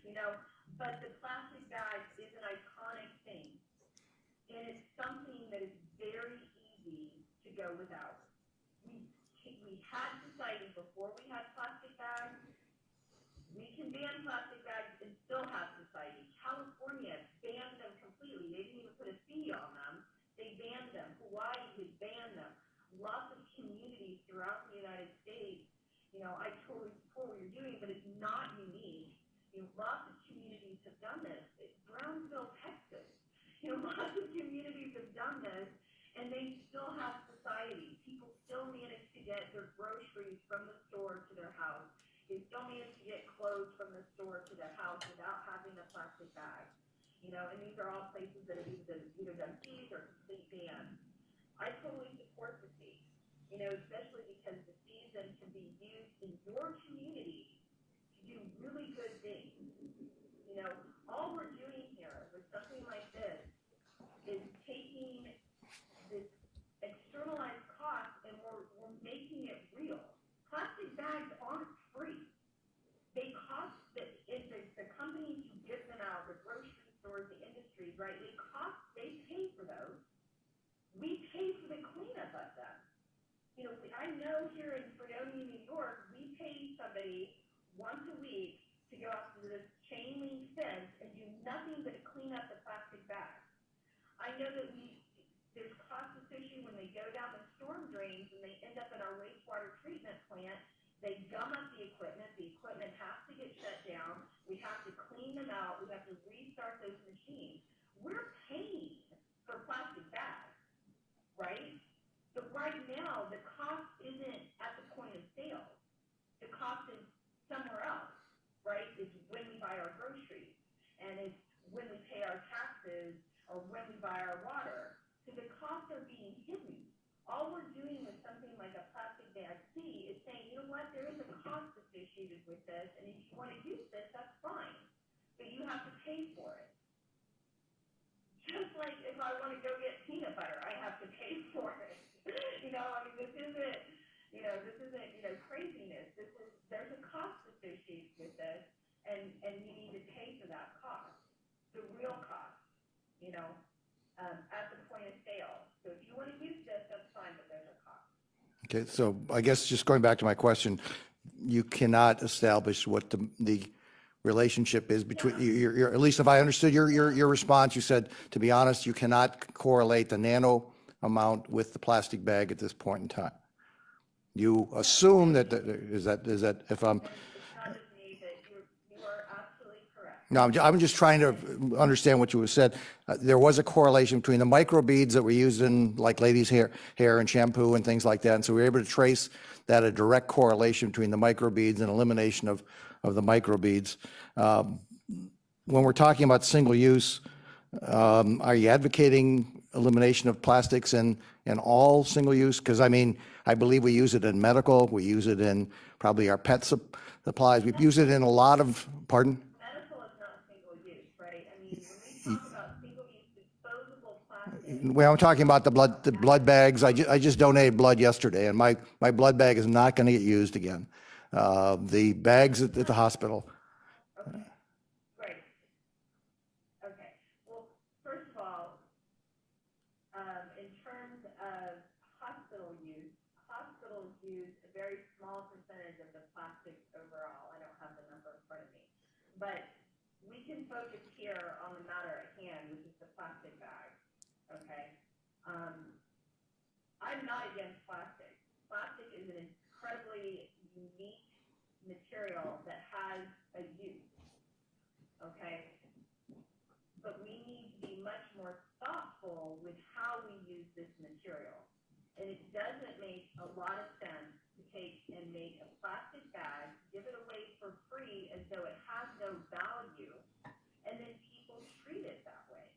you know, but the plastic bag is an iconic thing. And it's something that is very easy to go without. We had society before we had plastic bags. We can ban plastic bags and still have society. California banned them completely. They didn't even put a fee on them. They banned them. Hawaii has banned them. Lots of communities throughout the United States, you know, I totally support what you're doing, but it's not unique. You know, lots of communities have done this. Brownsville, Texas. You know, lots of communities have done this, and they still have society. People still manage to get their groceries from the store to their house. They still manage to get clothes from the store to their house without having a plastic bag. You know, and these are all places that have either done fees or complete bans. I totally support the fee. especially because the season can be used in your community to do really good things. All we're doing here with something like this is taking this externalized cost and we're making it real. Plastic bags aren't free. They cost the companies who give them out, the grocery stores, the industries, right? They pay for those. We pay for the cleanup of them. I know here in Fredonia, New York, we pay somebody once a week to go out to this chain link fence and do nothing but clean up the plastic bags. I know that there's cost associated when they go down the storm drains and they end up in our wastewater treatment plant. They gum up the equipment has to get shut down, we have to clean them out, we have to restart those machines. We're paying for plastic bags, right? But right now, the cost isn't at the point of sale. The cost is somewhere else, right? It's when we buy our groceries, and it's when we pay our taxes, or when we buy our water. So the costs are being hidden. All we're doing with something like a plastic bag fee is saying, there is a cost associated with this, and if you want to use this, that's fine. But you have to pay for it. Just like if I want to go get peanut butter, I have to pay for it. This isn't craziness. There's a cost associated with this, and you need to pay for that cost, the real cost, at the point of sale. So if you want to use this, that's fine, but there's a cost. Okay, so I guess just going back to my question, you cannot establish what the relationship is between, at least if I understood your response, you said, to be honest, you cannot correlate the nano amount with the plastic bag at this point in time. You assume that, is that if I'm... It's not just me, but you are absolutely correct. No, I'm just trying to understand what you said. There was a correlation between the microbeads that were used in, like, ladies' hair and shampoo and things like that, and so we were able to trace that, a direct correlation between the microbeads and elimination of the microbeads. When we're talking about single use, are you advocating elimination of plastics in all single use? Because I believe we use it in medical, we use it in probably our pet supplies, we've used it in a lot of, pardon? Medical is not single use, right? When we talk about single use disposable plastic. Well, I'm talking about the blood bags. I just donated blood yesterday, and my blood bag is not going to get used again. The bags at the hospital. Okay, great. Okay, well, first of all, in terms of hospitals use a very small percentage of the plastics overall. I don't have the number in front of me. But we can focus here on the matter at hand, which is the plastic bag, okay? I'm not against plastic. Plastic is an incredibly unique material that has a use, okay? But we need to be much more thoughtful with how we use this material. And it doesn't make a lot of sense to take and make a plastic bag, give it away for free as though it has no value, and then people treat it that way.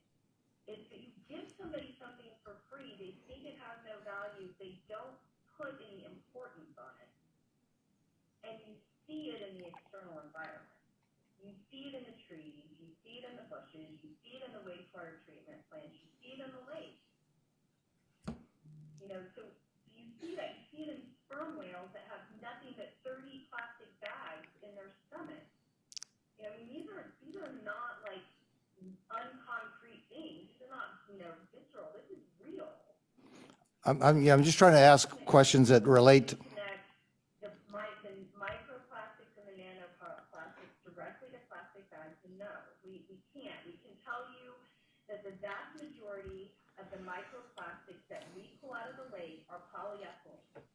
If you give somebody something for free, they think it has no value, they don't put any importance on it. And you see it in the external environment. You see it in the trees, you see it in the bushes, you see it in the wastewater treatment plants, you see it in the lake. So you see that, you see it in sperm whales that have nothing but 30 plastic bags in their stomach. These are not like unconcrete things. These are not, visceral. This is real. I'm just trying to ask questions that relate. Connect the microplastics and the nanoplastics directly to plastic bags, and no, we can't. We can tell you that the vast majority of the microplastics that we pull out of the lake are polyethylene.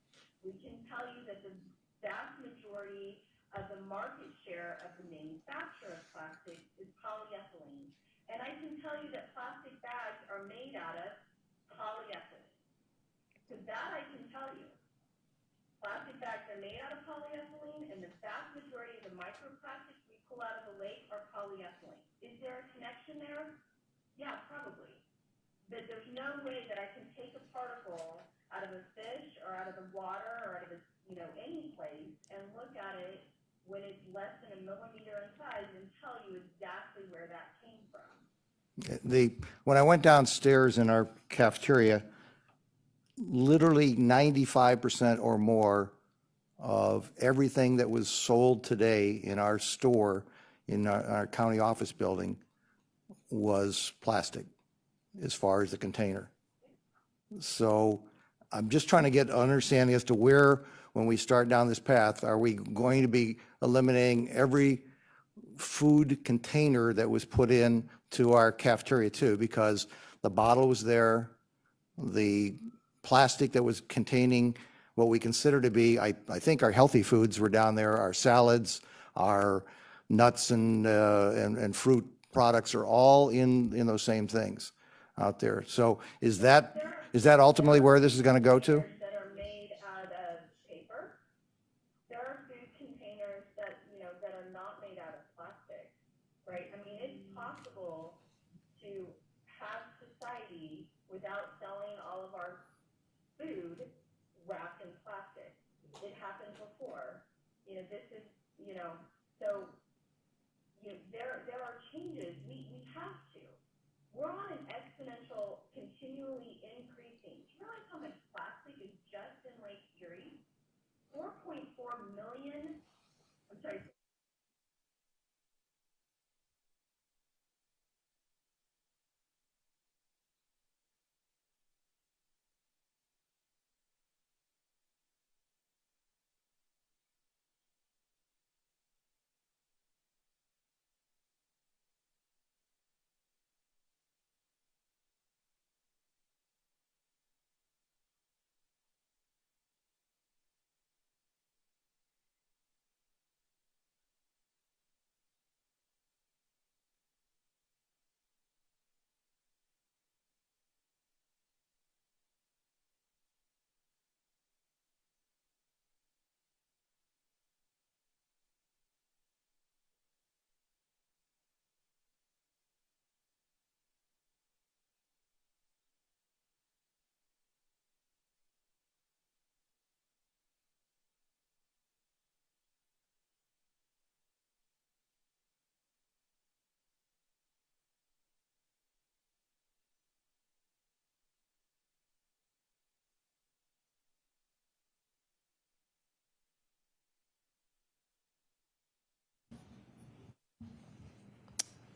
We can tell you that the vast majority of the market share of the manufacture of plastics is polyethylene. And I can tell you that plastic bags are made out of polyethylene. So that I can tell you. Plastic bags are made out of polyethylene, and the vast majority of the microplastics we pull out of the lake are polyethylene. Is there a connection there? Yeah, probably. But there's no way that I can take a particle out of a fish or out of the water or out of a, any place and look at it when it's less than a millimeter in size and tell you exactly where that came from. When I went downstairs in our cafeteria, literally 95% or more of everything that was sold today in our store, in our county office building, was plastic as far as the container. So I'm just trying to get an understanding as to where, when we start down this path, are we going to be eliminating every food container that was put in to our cafeteria too? Because the bottle was there, the plastic that was containing what we consider to be, I think our healthy foods were down there, our salads, our nuts and fruit products are all in those same things out there. So is that ultimately where this is going to go to? That are made out of paper. There are food containers that, that are not made out of plastic, right? I mean, it's possible to have society without selling all of our food wrapped in plastic. It happened before. This is, so there are changes. We have to. We're on an exponential, continually increasing. Do you realize how much plastic is just in Lake Erie? 4.4 million, I'm sorry.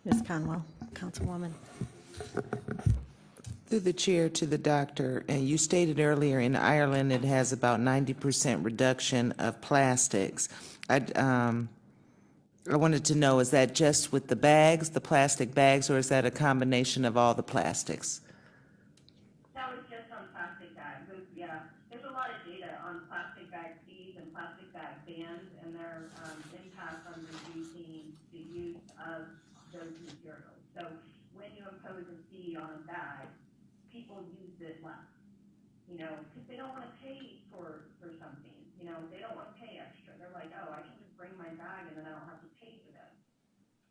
Ms. Conwell, Councilwoman. Through the chair to the doctor, and you stated earlier in Ireland it has about 90% reduction of plastics. I wanted to know, is that just with the bags, the plastic bags, or is that a combination of all the plastics? That was just on plastic bags. Yeah, there's a lot of data on plastic bag fees and plastic bag bans and their impact on reducing the use of those materials. So when you impose a fee on a bag, people use it less, because they don't want to pay for something. They don't want to pay extra. They're like, oh, I can just bring my bag and then I don't have to pay for this.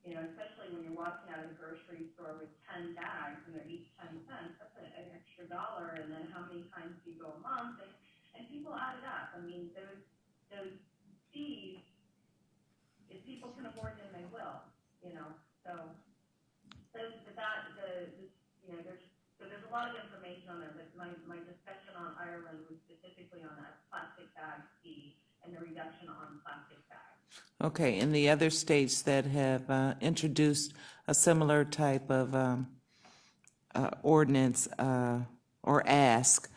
Especially when you're walking out of the grocery store with 10 bags and they're each 10 cents, that's an extra $1. And then how many times do you go a month? And people add it up. I mean, those fees, if people can afford them, they will, so there's a lot of information on there, but my discussion on Ireland was specifically on that plastic bag fee and the reduction on plastic bags. Okay, in the other states that have introduced a similar type of ordinance or ask,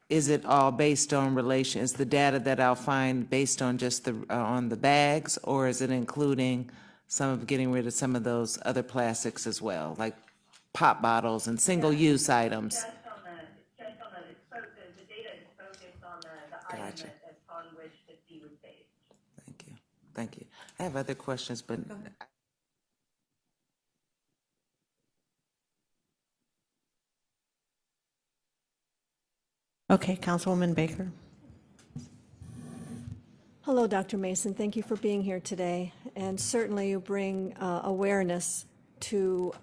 is it all based on relation? Is the data that I'll find based on just on the bags, or is it including getting rid of some of those other plastics as well, like pop bottles and single-use items? The data is focused on the item Gotcha. upon which the fee was based. Thank you. Thank you. I have other questions, but Okay, Councilwoman Baker. Hello, Dr. Mason. Thank you for being here today. And certainly you bring awareness to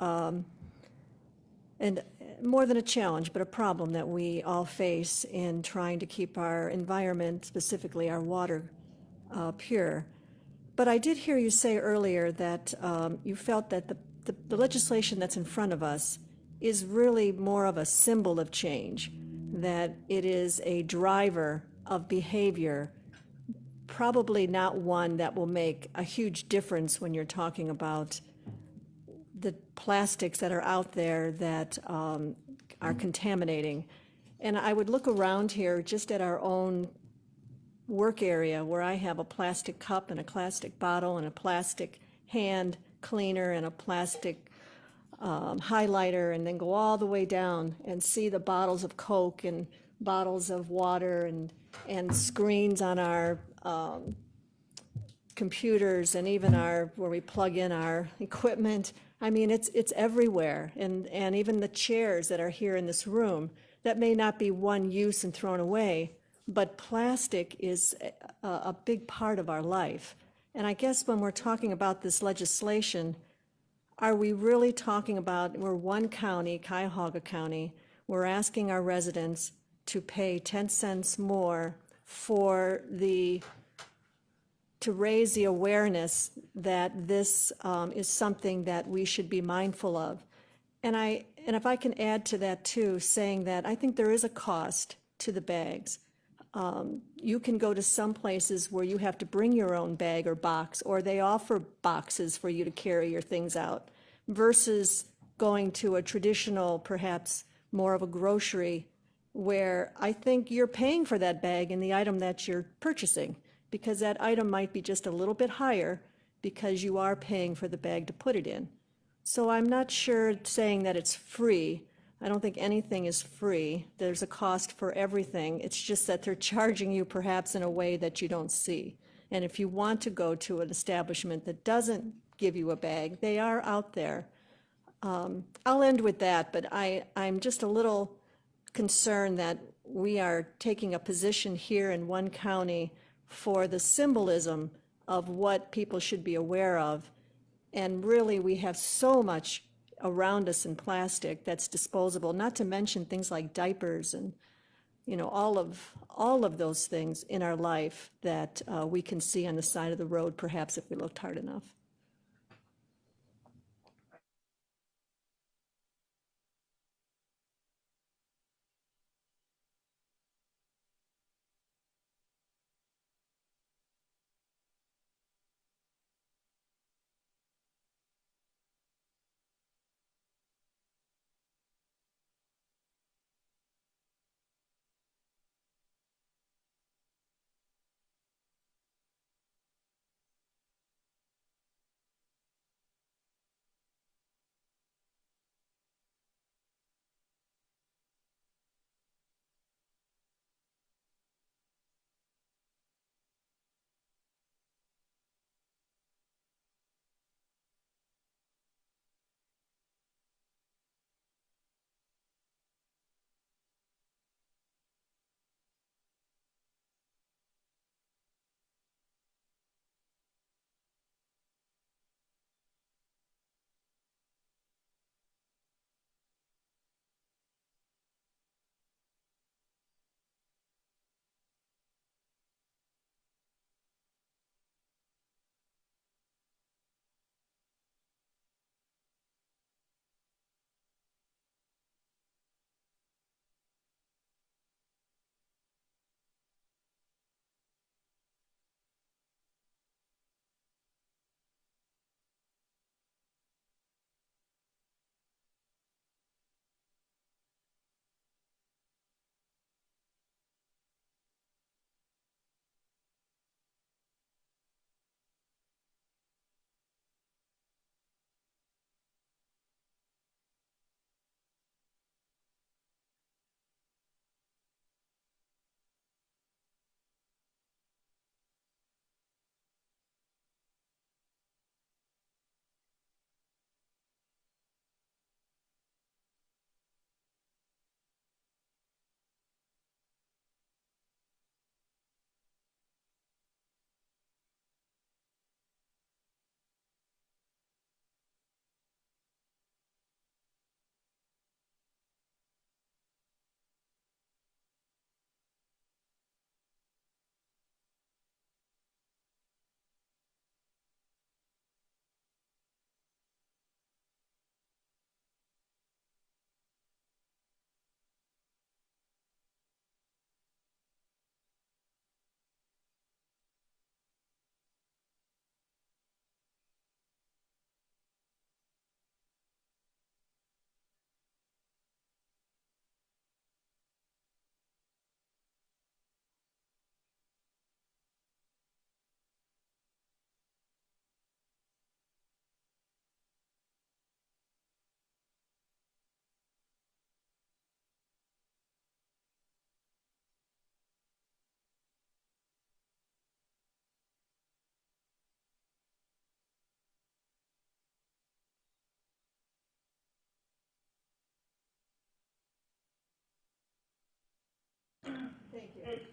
and more than a challenge, but a problem that we all face in trying to keep our environment, specifically our water, pure. But I did hear you say earlier that you felt that the legislation that's in front of us is really more of a symbol of change, that it is a driver of behavior, probably not one that will make a huge difference when you're talking about the plastics that are out there that are contaminating. And I would look around here just at our own work area where I have a plastic cup and a plastic bottle and a plastic hand cleaner and a plastic highlighter, and then go all the way down and see the bottles of Coke and bottles of water and screens on our computers and even where we plug in our equipment. I mean, it's everywhere. And even the chairs that are here in this room, that may not be one use and thrown away, but plastic is a big part of our life. And I guess when we're talking about this legislation, are we really talking about, we're one county, Cuyahoga County, we're asking our residents to pay 10 cents more to raise the awareness that this is something that we should be mindful of. And if I can add to that too, saying that I think there is a cost to the bags. You can go to some places where you have to bring your own bag or box, or they offer boxes for you to carry your things out, versus going to a traditional, perhaps more of a grocery, where I think you're paying for that bag and the item that you're purchasing, because that item might be just a little bit higher because you are paying for the bag to put it in. So I'm not sure saying that it's free. I don't think anything is free. There's a cost for everything. It's just that they're charging you perhaps in a way that you don't see. And if you want to go to an establishment that doesn't give you a bag, they are out there. I'll end with that, but I'm just a little concerned that we are taking a position here in one county for the symbolism of what people should be aware of. And really, we have so much around us in plastic that's disposable, not to mention things like diapers and, all of those things in our life that we can see on the side of the road, perhaps if we looked hard enough.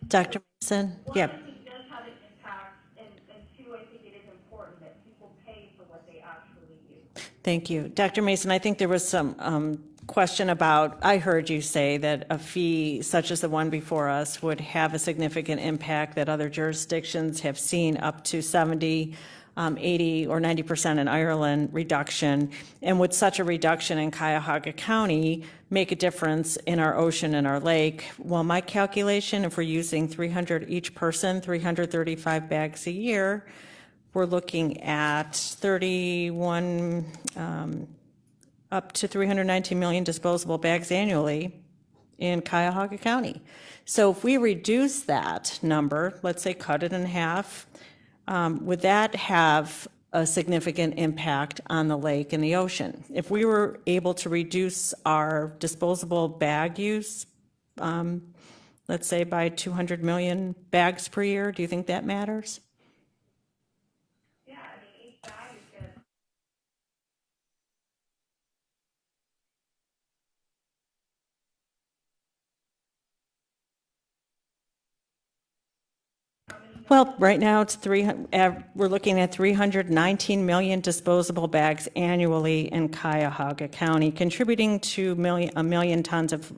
Dr. Mason? Yeah. One, I think does have an impact, and two, I think it is important that people pay for what they actually use. Thank you. Dr. Mason, I think there was some question about, I heard you say that a fee such as the one before us would have a significant impact, that other jurisdictions have seen up to 70, 80, or 90% in Ireland reduction. And would such a reduction in Cuyahoga County make a difference in our ocean and our lake? Well, my calculation, if we're using 300 each person, 335 bags a year, we're looking at 31, up to 319 million disposable bags annually in Cuyahoga County. So if we reduce that number, let's say cut it in half, would that have a significant impact on the lake and the ocean? If we were able to reduce our disposable bag use, let's say by 200 million bags per year, do you think that matters? Yeah, I mean, each bag is gonna. Well, right now it's we're looking at 319 million disposable bags annually in Cuyahoga County, contributing to a million tons of,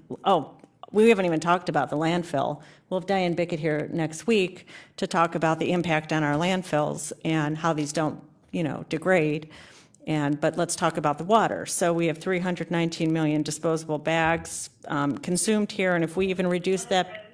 we haven't even talked about the landfill. We'll have Diane Bickett here next week to talk about the impact on our landfills and how these don't, degrade. But let's talk about the water. So we have 319 million disposable bags consumed here, and if we even reduce that.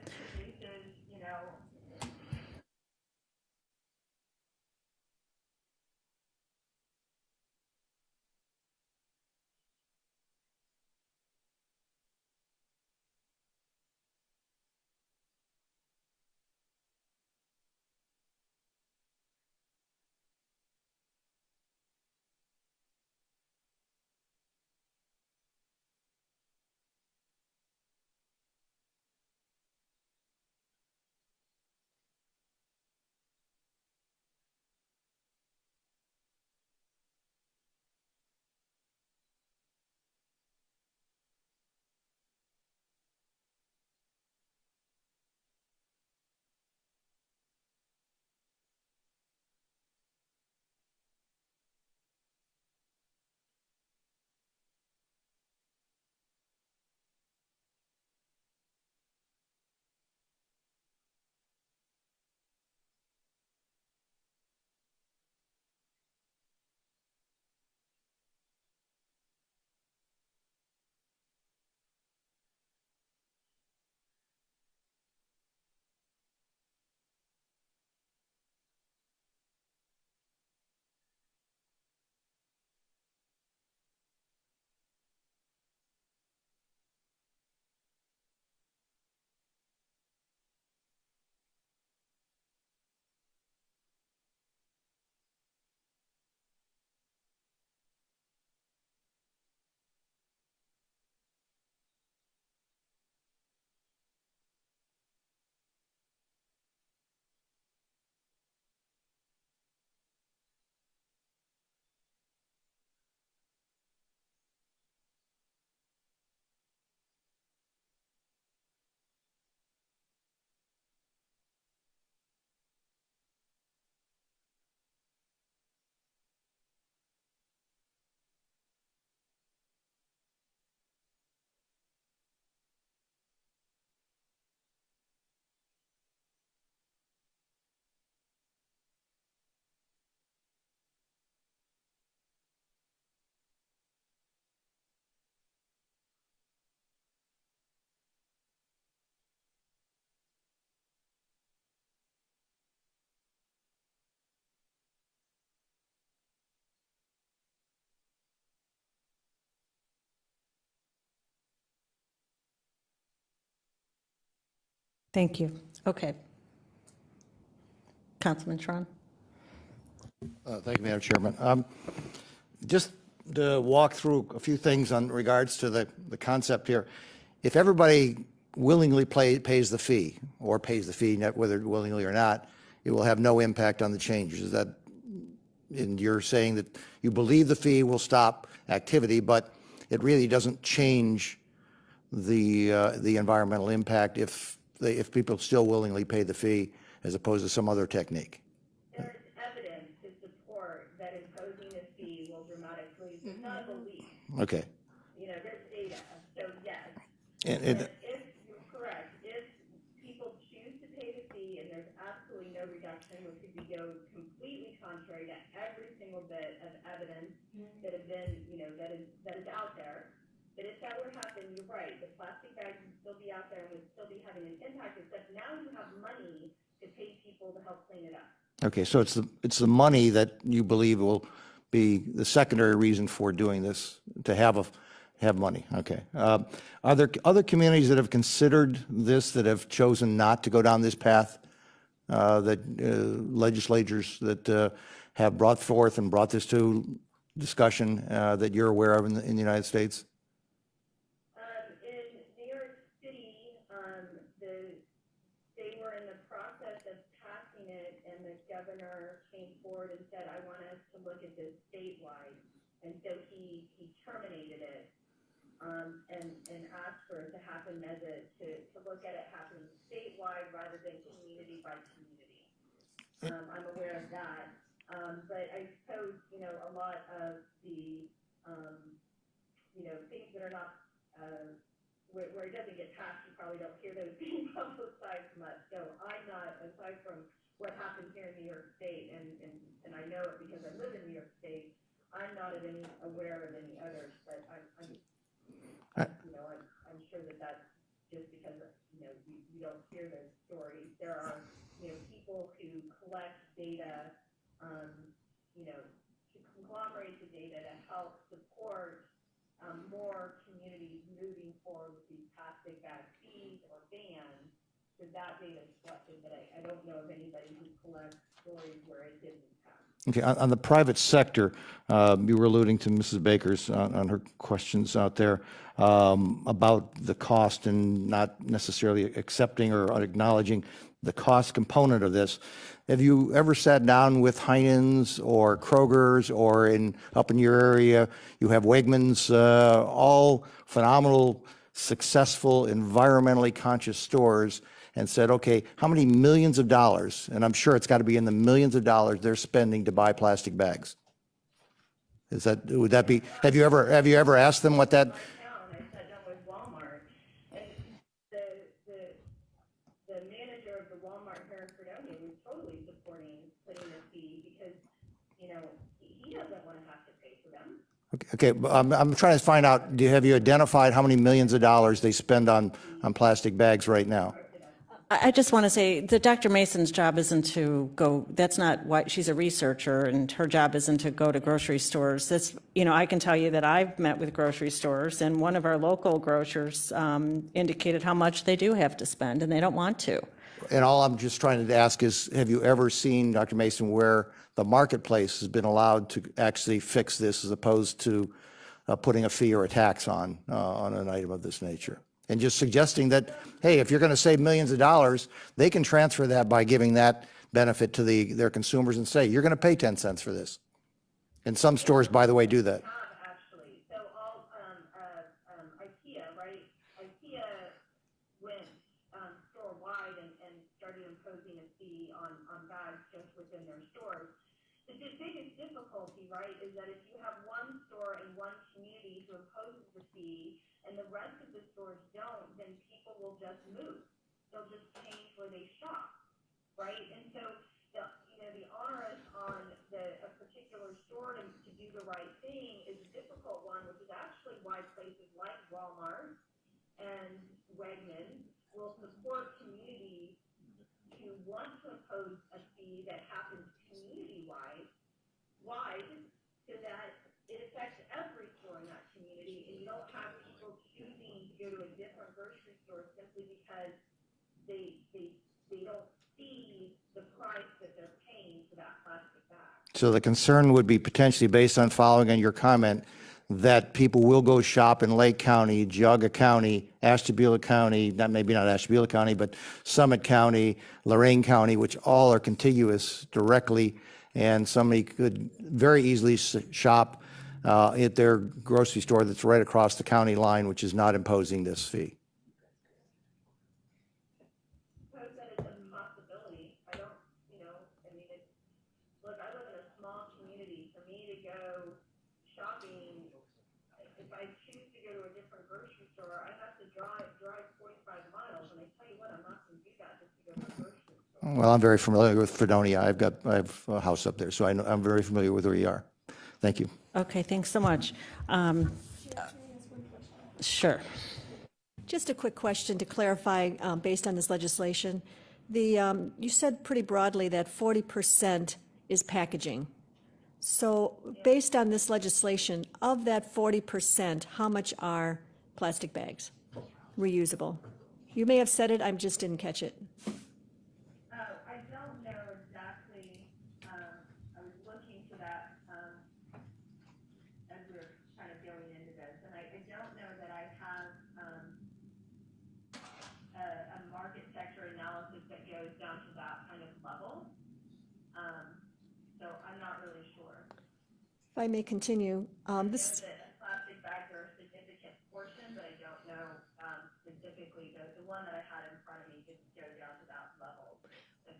Thank you. Okay. Councilman Schron. Thank you, Madam Chairman. Just to walk through a few things on regards to the concept here. If everybody willingly pays the fee, or pays the fee, whether willingly or not, it will have no impact on the changes. Is that, and you're saying that you believe the fee will stop activity, but it really doesn't change the environmental impact if if people still willingly pay the fee as opposed to some other technique? There's evidence to support that imposing a fee will dramatically, it's not a belief, Okay. you know, there's data, so yes. And, But if, you're correct, if people choose to pay the fee and there's absolutely no reduction, which would be go completely contrary to every single bit of evidence that have been, you know, that is out there, that if that were to happen, you're right, the plastic bags would still be out there and would still be having an impact, except now you have money to pay people to help clean it up. okay, so it's the money that you believe will be the secondary reason for doing this, to have money. Okay. Are there other communities that have considered this, that have chosen not to go down this path? That legislatures that have brought forth and brought this to discussion that you're aware of in the United States? In New York City, they were in the process of passing it, and the governor came forward and said, I want us to look at this statewide. And so he terminated it, and asked for it to happen to look at it happening statewide rather than community by community. I'm aware of that. But I suppose, you know, a lot of the, you know, things that are not, where it doesn't get passed, you probably don't hear those being publicized much. So I'm not, aside from what happened here in New York State, and I know it because I live in New York State, I'm not aware of any others, but you know, I'm sure that that's just because, you know, you don't hear those stories. There are, you know, people who collect data, you know, to conglomerate the data to help support more communities moving forward with these plastic bag fees or bans. So that data is collected, but I don't know of anybody who collects stories where it didn't pass. Okay, on the private sector, you were alluding to Mrs. Baker's on her questions out there about the cost and not necessarily accepting or acknowledging the cost component of this. Have you ever sat down with Heinen's or Kroger's, or up in your area, you have Wegmans, all phenomenal, successful, environmentally conscious stores, and said, okay, how many millions of dollars, and I'm sure it's got to be in the millions of dollars they're spending to buy plastic bags? Would that be, have you ever asked them what that? I sat down with Walmart, and the manager of the Walmart here in Fredonia was totally supporting putting a fee because, you know, he doesn't want to have to pay for them. Okay, I'm trying to find out, have you identified how many millions of dollars they spend on plastic bags right now? I just want to say that Dr. Mason's job isn't to go, that's not why, she's a researcher, and her job isn't to go to grocery stores. This, you know, I can tell you that I've met with grocery stores, and one of our local grocers indicated how much they do have to spend, and they don't want to. And all I'm just trying to ask is, have you ever seen, Dr. Mason, where the marketplace has been allowed to actually fix this as opposed to putting a fee or a tax on an item of this nature? And just suggesting that, hey, if you're going to save millions of dollars, they can transfer that by giving that benefit to their consumers and say, you're going to pay 10 cents for this. And some stores, by the way, do that. Actually, so all IKEA, right? IKEA went store-wide and started imposing a fee on bags just within their stores. The biggest difficulty, right, is that if you have one store in one community who imposes the fee and the rest of the stores don't, then people will just move. They'll just change where they shop, right? And so the onus on a particular store to do the right thing is a difficult one, which is actually why places like Walmart and Wegmans will support communities who want to impose a fee that happens community-wide, so that it affects every store in that community, and you don't have people choosing to go to a different grocery store simply because they don't see the price that they're paying for that plastic bag. So the concern would be potentially based on following on your comment that people will go shop in Lake County, Geauga County, Ashtabula County, maybe not Ashtabula County, but Summit County, Lorain County, which all are contiguous directly, and somebody could very easily shop at their grocery store that's right across the county line, which is not imposing this fee. grocery store, I have to drive 45 miles, and I tell you what, I'm not gonna do that just to go to the grocery store. Well, I'm very familiar with Fredonia. I have a house up there, so I'm very familiar with where you are. Thank you. Okay, thanks so much. Sure. Just a quick question to clarify, based on this legislation. You said pretty broadly that 40% is packaging. So based on this legislation, of that 40%, how much are plastic bags, reusable? You may have said it, I just didn't catch it. I don't know exactly, I was looking to that, as we were kind of going into this, and I don't know that I have, a market sector analysis that goes down to that kind of level. So I'm not really sure. If I may continue, this, The plastic bags are a significant portion, but I don't know, specifically, the one that I had in front of me didn't go down to that level of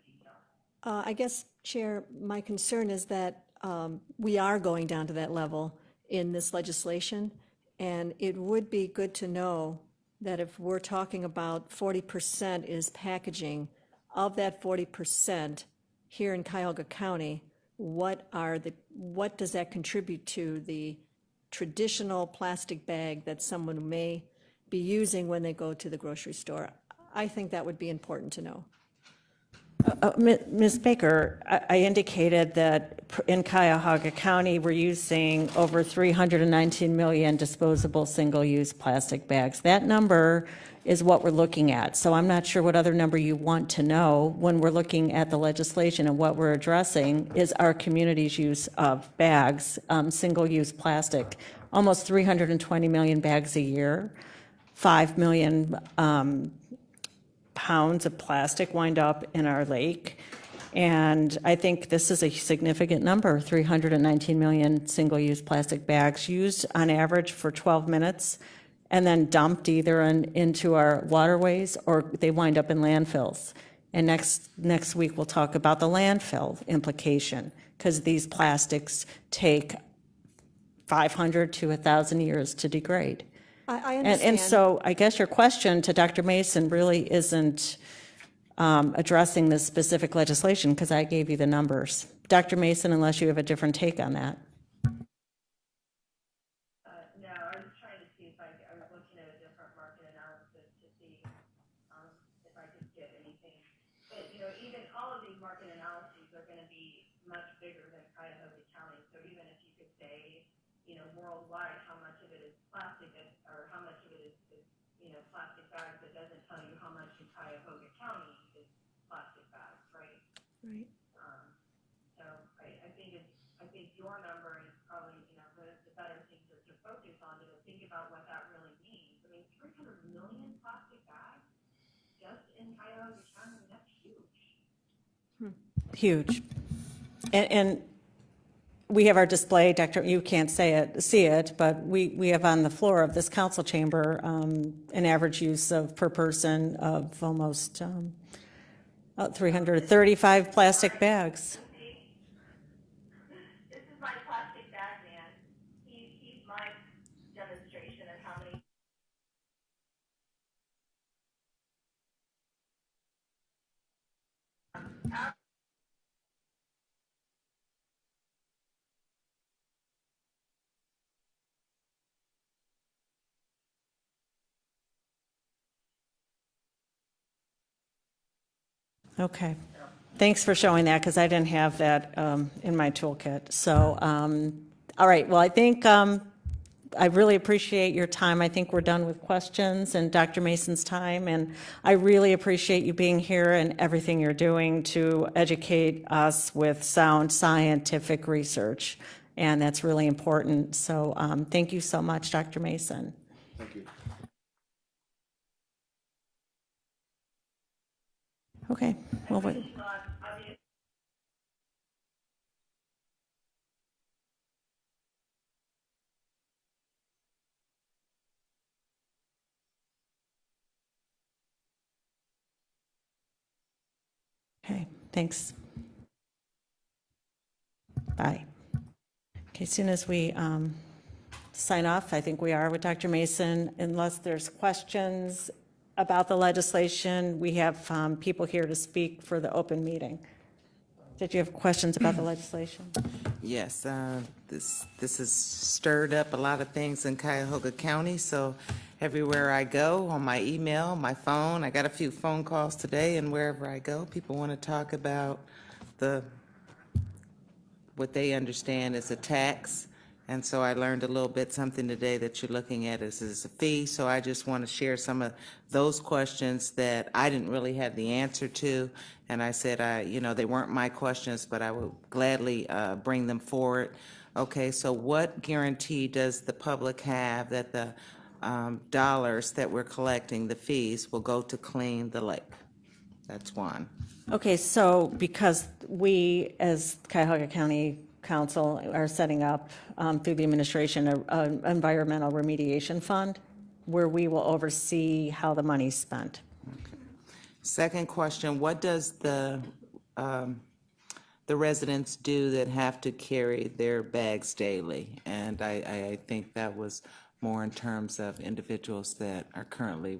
detail. I guess, Chair, my concern is that we are going down to that level in this legislation, and it would be good to know that if we're talking about 40% is packaging, of that 40% here in Cuyahoga County, what does that contribute to the traditional plastic bag that someone may be using when they go to the grocery store? I think that would be important to know. Ms. Baker, I indicated that in Cuyahoga County, we're using over 319 million disposable single-use plastic bags. That number is what we're looking at. So I'm not sure what other number you want to know when we're looking at the legislation, and what we're addressing is our community's use of bags, single-use plastic, almost 320 million bags a year, 5 million pounds of plastic wind up in our lake. And I think this is a significant number, 319 million single-use plastic bags used on average for 12 minutes and then dumped either into our waterways or they wind up in landfills. And next week, we'll talk about the landfill implication, because these plastics take 500 to 1,000 years to degrade. I understand. And so I guess your question to Dr. Mason really isn't addressing this specific legislation, because I gave you the numbers. Dr. Mason, unless you have a different take on that. No, I was trying to see if I was looking at a different market analysis to see, if I could get anything. But, even all of these market analyses are gonna be much bigger than Cuyahoga County. So even if you could say, worldwide, how much of it is plastic, or how much of it is plastic bags, it doesn't tell you how much in Cuyahoga County is plastic bags, right? Right. So I think your number is probably, the better thing to focus on, to think about what that really means. I mean, 300 million plastic bags just in Cuyahoga County, that's huge. Huge. And we have our display, Dr., you can't see it, but we have on the floor of this council chamber an average use of per person of almost 335 plastic bags. This is my plastic bag man. He's my demonstration of how many. Okay. Thanks for showing that, because I didn't have that in my toolkit. So, all right. Well, I think I really appreciate your time. I think we're done with questions and Dr. Mason's time. And I really appreciate you being here and everything you're doing to educate us with sound scientific research. And that's really important. So thank you so much, Dr. Mason. Thank you. Okay. Well, wait. Okay, thanks. Bye. Okay, as soon as we sign off. I think we are with Dr. Mason. Unless there's questions about the legislation, we have people here to speak for the open meeting. Did you have questions about the legislation? Yes, this has stirred up a lot of things in Cuyahoga County, so everywhere I go, on my email, my phone, I got a few phone calls today, and wherever I go, people want to talk about what they understand is a tax. And so I learned a little bit something today that you're looking at as a fee. So I just want to share some of those questions that I didn't really have the answer to. And I said, they weren't my questions, but I would gladly bring them forward. Okay, so what guarantee does the public have that the dollars that we're collecting, the fees, will go to clean the lake? That's one. Okay, so because we, as Cuyahoga County Council, are setting up through the administration an environmental remediation fund where we will oversee how the money's spent. Second question, what does the residents do that have to carry their bags daily? And I think that was more in terms of individuals that are currently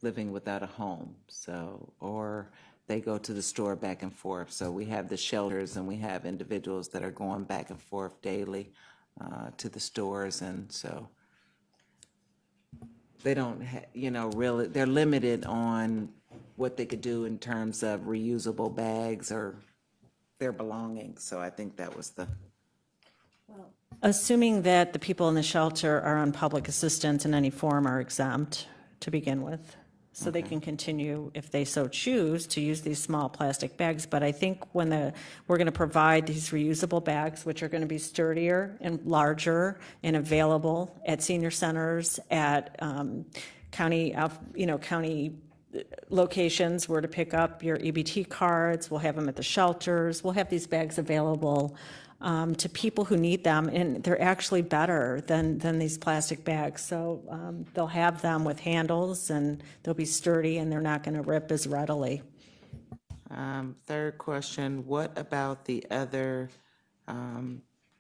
living without a home, so, or they go to the store back and forth. So we have the shelters and we have individuals that are going back and forth daily to the stores, and so they don't, really, they're limited on what they could do in terms of reusable bags or their belongings. So I think that was the. Assuming that the people in the shelter are on public assistance in any form are exempt to begin with, so they can continue, if they so choose, to use these small plastic bags. But I think when we're going to provide these reusable bags, which are going to be sturdier and larger and available at senior centers, at county locations where to pick up your EBT cards. We'll have them at the shelters. We'll have these bags available to people who need them, and they're actually better than these plastic bags. So they'll have them with handles, and they'll be sturdy, and they're not going to rip as readily. Third question, what about the other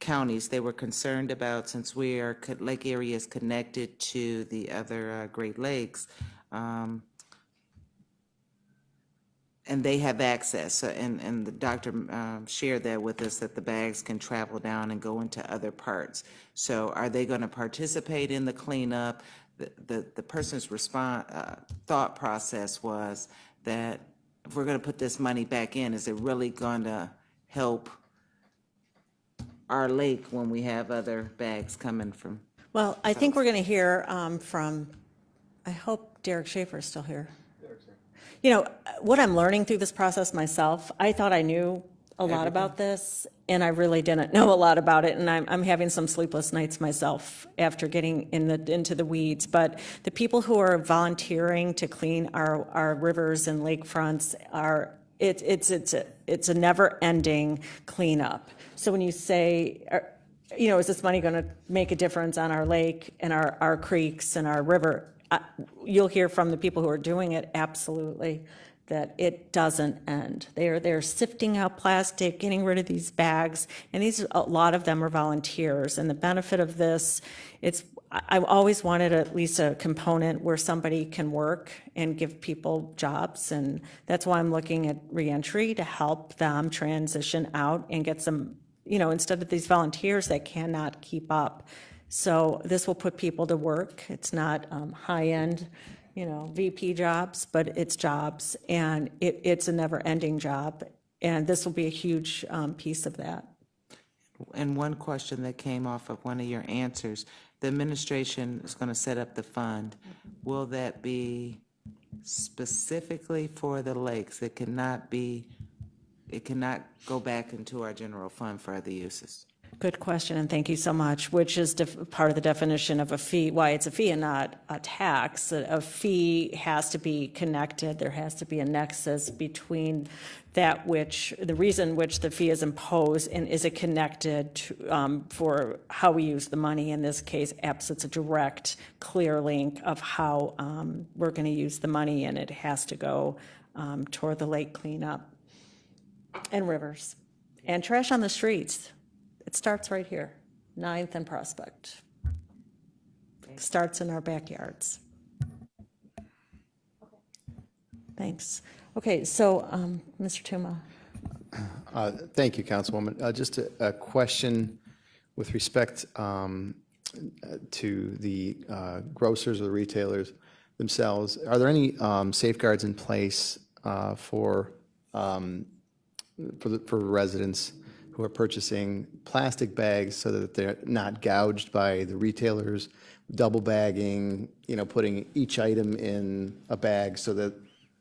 counties they were concerned about, since we are, lake area is connected to the other Great Lakes, and they have access, so, and the doctor shared that with us, that the bags can travel down and go into other parts. So are they going to participate in the cleanup? The person's thought process was that if we're going to put this money back in, is it really going to help our lake when we have other bags coming from? Well, I think we're going to hear from, I hope Derek Schaefer is still here. What I'm learning through this process myself, I thought I knew a lot about this, and I really didn't know a lot about it, and I'm having some sleepless nights myself after getting into the weeds. But the people who are volunteering to clean our rivers and lakefronts it's a never-ending cleanup. So when you say, is this money going to make a difference on our lake and our creeks and our river? You'll hear from the people who are doing it, absolutely, that it doesn't end. They're sifting out plastic, getting rid of these bags, and a lot of them are volunteers. And the benefit of this, I always wanted at least a component where somebody can work and give people jobs, and that's why I'm looking at reentry to help them transition out and get some, instead of these volunteers that cannot keep up. So this will put people to work. It's not high-end, VP jobs, but it's jobs, and it's a never-ending job, and this will be a huge piece of that. And one question that came off of one of your answers, the administration is going to set up the fund. Will that be specifically for the lakes? It cannot go back into our general fund for other uses. Good question, and thank you so much, which is part of the definition of a fee, why it's a fee and not a tax. A fee has to be connected. There has to be a nexus between the reason which the fee is imposed, and is it connected to, for how we use the money. In this case, it's a direct, clear link of how we're going to use the money, and it has to go toward the lake cleanup and rivers and trash on the streets. It starts right here, 9th and Prospect. starts in our backyards. Thanks. Okay, so, Mr. Tuma. Thank you, Councilwoman. Just a question with respect to the grocers or the retailers themselves. Are there any safeguards in place for residents who are purchasing plastic bags so that they're not gouged by the retailers, double bagging, putting each item in a bag so that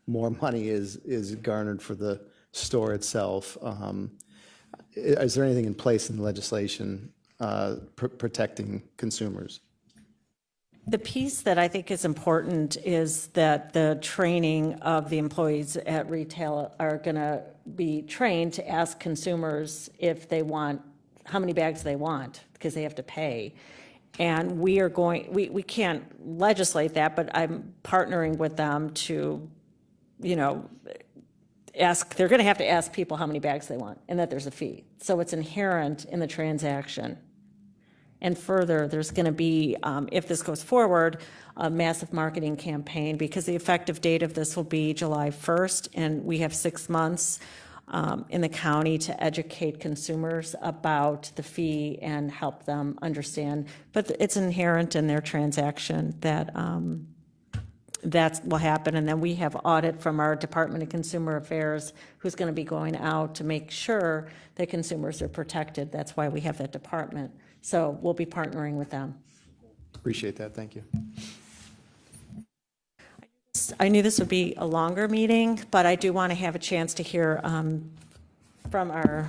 more money is garnered for the store itself? Is there anything in place in the legislation protecting consumers? The piece that I think is important is that the training of the employees at retail are going to be trained to ask consumers if they want, how many bags they want, because they have to pay. And we can't legislate that, but I'm partnering with them to, they're going to have to ask people how many bags they want and that there's a fee. So it's inherent in the transaction. And further, there's going to be, if this goes forward, a massive marketing campaign, because the effective date of this will be July 1st, and we have 6 months in the county to educate consumers about the fee and help them understand. But it's inherent in their transaction that that will happen. And then we have audit from our Department of Consumer Affairs, who's going to be going out to make sure that consumers are protected. That's why we have that department. So we'll be partnering with them. Appreciate that. Thank you. I knew this would be a longer meeting, but I do want to have a chance to hear from our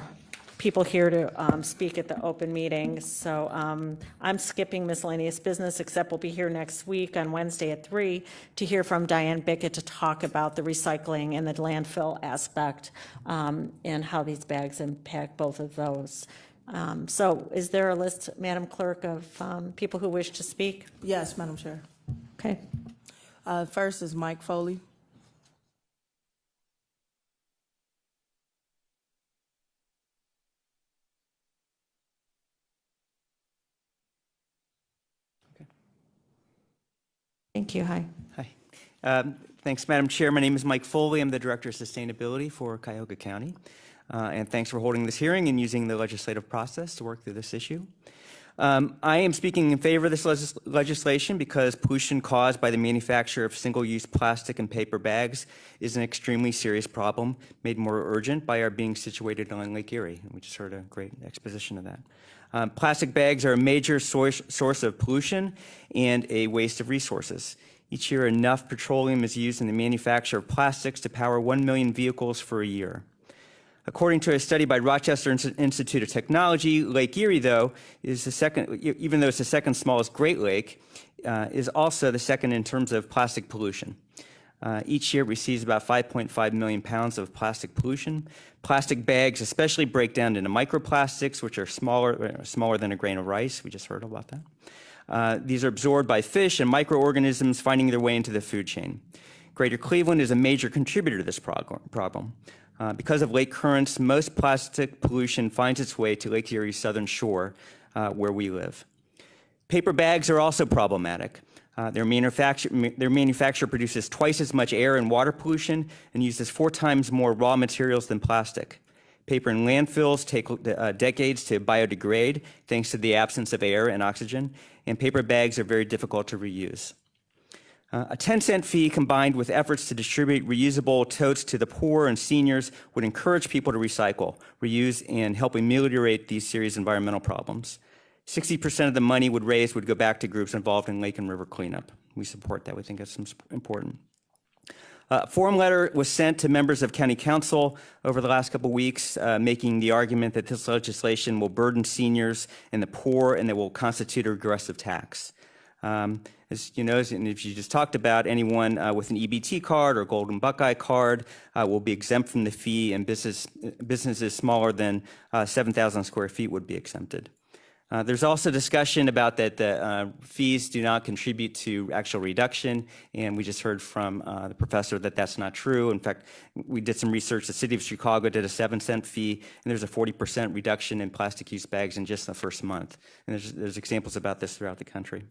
people here to speak at the open meeting. So I'm skipping miscellaneous business, except we'll be here next week on Wednesday at 3 to hear from Diane Bickett to talk about the recycling and the landfill aspect and how these bags impact both of those. So is there a list, Madam Clerk, of people who wish to speak? Yes, Madam Chair. Okay. First is Mike Foley. Thank you. Hi. Hi. Thanks, Madam Chair. My name is Mike Foley. I'm the Director of Sustainability for Cuyahoga County. And thanks for holding this hearing and using the legislative process to work through this issue. I am speaking in favor of this legislation because pollution caused by the manufacture of single-use plastic and paper bags is an extremely serious problem, made more urgent by our being situated on Lake Erie. We just heard a great exposition of that. Plastic bags are a major source of pollution and a waste of resources. Each year, enough petroleum is used in the manufacture of plastics to power 1 million vehicles for a year. According to a study by Rochester Institute of Technology, Lake Erie, though, is the second, even though it's the second smallest Great Lake, is also the second in terms of plastic pollution. Each year receives about 5.5 million pounds of plastic pollution. Plastic bags especially break down into microplastics, which are smaller than a grain of rice. We just heard about that. These are absorbed by fish and microorganisms finding their way into the food chain. Greater Cleveland is a major contributor to this problem. Because of lake currents, most plastic pollution finds its way to Lake Erie's southern shore, where we live. Paper bags are also problematic. Their manufacture produces twice as much air and water pollution and uses 4 times more raw materials than plastic. Paper in landfills take decades to biodegrade thanks to the absence of air and oxygen, and paper bags are very difficult to reuse. A 10-cent fee combined with efforts to distribute reusable totes to the poor and seniors would encourage people to recycle, reuse, and help ameliorate these serious environmental problems. 60% of the money raised would go back to groups involved in lake and river cleanup. We support that. We think that's important. A form letter was sent to members of County Council over the last couple of weeks, making the argument that this legislation will burden seniors and the poor and that will constitute a regressive tax. As you know, and if you just talked about, anyone with an EBT card or Golden Buckeye card will be exempt from the fee, and businesses smaller than 7,000 square feet would be exempted. There's also discussion about that the fees do not contribute to actual reduction, and we just heard from the professor that that's not true. In fact, we did some research. The city of Chicago did a 7-cent fee, and there's a 40% reduction in plastic use bags in just the first month. And there's examples about this throughout the country.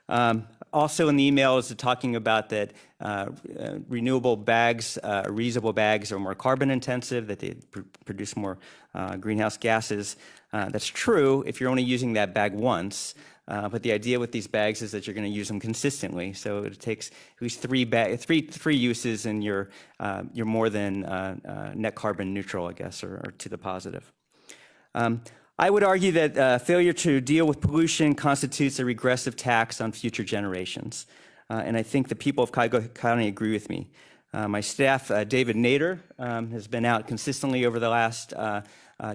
Also in the email is talking about that renewable bags, reusable bags are more carbon intensive, that they produce more greenhouse gases. That's true if you're only using that bag once. But the idea with these bags is that you're going to use them consistently. So it takes at least three uses, and you're more than net carbon neutral, I guess, or to the positive. I would argue that failure to deal with pollution constitutes a regressive tax on future generations. And I think the people of Cuyahoga County agree with me. My staff, David Nader, has been out consistently over the last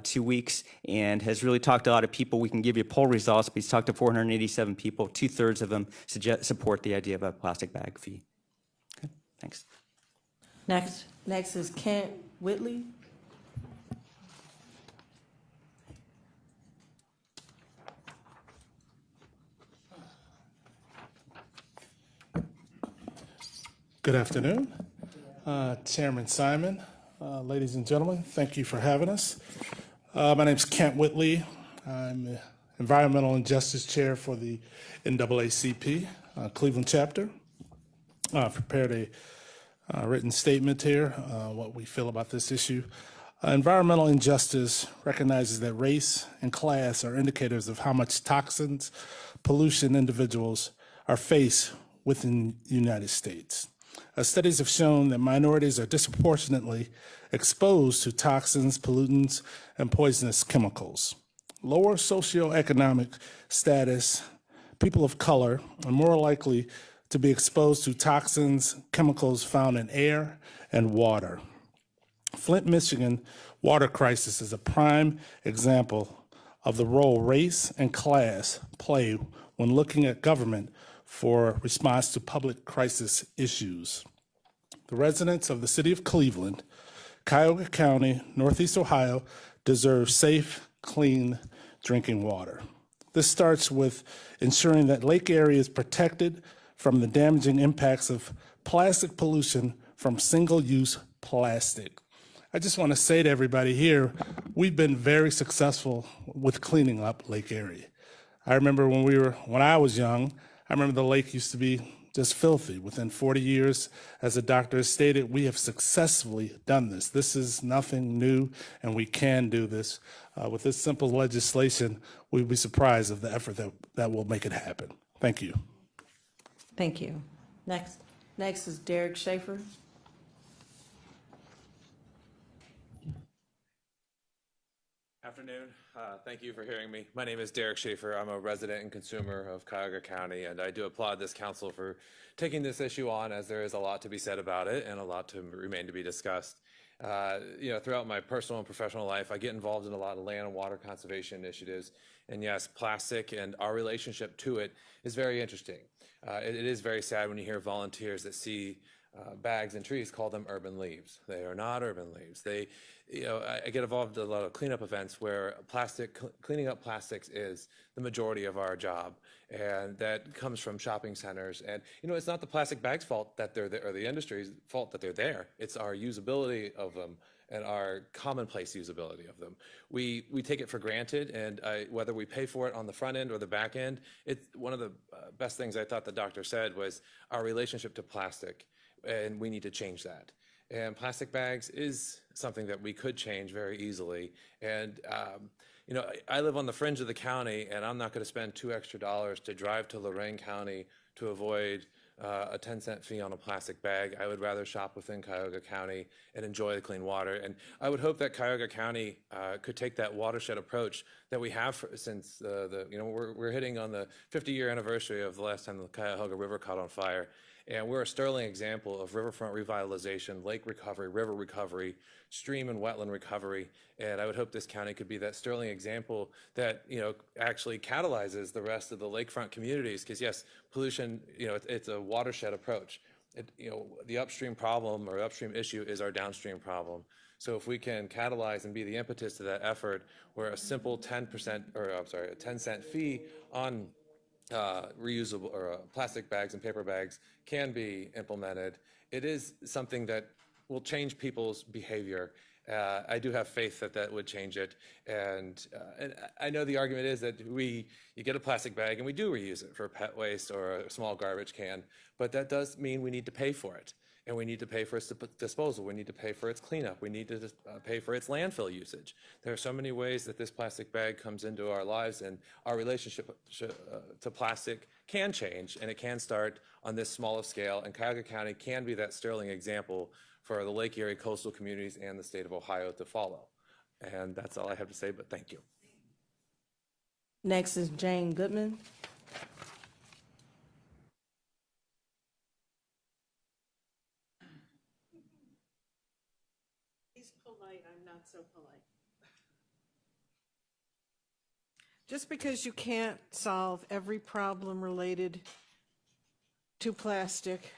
2 weeks and has really talked to a lot of people. We can give you poll results, but he's talked to 487 people. 2/3 of them support the idea of a plastic bag fee. Okay, thanks. Next. Next is Kent Whitley. Good afternoon. Chairman Simon, ladies and gentlemen, thank you for having us. My name is Kent Whitley. I'm the Environmental and Justice Chair for the NAACP Cleveland chapter. I've prepared a written statement here, what we feel about this issue. Environmental injustice recognizes that race and class are indicators of how much toxins, pollution individuals are faced within the United States. Studies have shown that minorities are disproportionately exposed to toxins, pollutants, and poisonous chemicals. Lower socioeconomic status, people of color are more likely to be exposed to toxins, chemicals found in air and water. Flint, Michigan water crisis is a prime example of the role race and class play when looking at government for response to public crisis issues. The residents of the city of Cleveland, Cuyahoga County, Northeast Ohio, deserve safe, clean drinking water. This starts with ensuring that Lake Erie is protected from the damaging impacts of plastic pollution from single-use plastic. I just want to say to everybody here, we've been very successful with cleaning up Lake Erie. I remember when I was young, I remember the lake used to be just filthy. Within 40 years, as the doctor has stated, we have successfully done this. This is nothing new, and we can do this. With this simple legislation, we'd be surprised of the effort that will make it happen. Thank you. Thank you. Next. Next is Derek Schaefer. Afternoon. Thank you for hearing me. My name is Derek Schaefer. I'm a resident and consumer of Cuyahoga County, and I do applaud this council for taking this issue on, as there is a lot to be said about it and a lot to remain to be discussed. Throughout my personal and professional life, I get involved in a lot of land and water conservation initiatives. And yes, plastic and our relationship to it is very interesting. It is very sad when you hear volunteers that see bags and trees, call them urban leaves. They are not urban leaves. I get involved in a lot of cleanup events where cleaning up plastics is the majority of our job, and that comes from shopping centers. And it's not the plastic bags' fault that they're there, or the industry's fault that they're there. It's our usability of them and our commonplace usability of them. We take it for granted, and whether we pay for it on the front end or the back end, it's one of the best things I thought the doctor said was our relationship to plastic, and we need to change that. And plastic bags is something that we could change very easily. And, I live on the fringe of the county, and I'm not going to spend $2 extra to drive to Lorain County to avoid a 10-cent fee on a plastic bag. I would rather shop within Cuyahoga County and enjoy the clean water. And I would hope that Cuyahoga County could take that watershed approach that we have since we're hitting on the 50-year anniversary of the last time the Cuyahoga River caught on fire. And we're a sterling example of riverfront revitalization, lake recovery, river recovery, stream and wetland recovery. And I would hope this county could be that sterling example that, actually catalyzes the rest of the lakefront communities. Because yes, pollution, it's a watershed approach. The upstream problem or upstream issue is our downstream problem. So if we can catalyze and be the impetus to that effort, where a simple 10-cent fee on reusable or plastic bags and paper bags can be implemented, it is something that will change people's behavior. I do have faith that that would change it. And I know the argument is that you get a plastic bag and we do reuse it for pet waste or a small garbage can, but that does mean we need to pay for it. And we need to pay for its disposal. We need to pay for its cleanup. We need to pay for its landfill usage. There are so many ways that this plastic bag comes into our lives, and our relationship to plastic can change, and it can start on this small of scale. And Cuyahoga County can be that sterling example for the Lake Erie coastal communities and the state of Ohio to follow. And that's all I have to say, but thank you. Next is Jane Goodman. He's polite, I'm not so polite. Just because you can't solve every problem related to plastic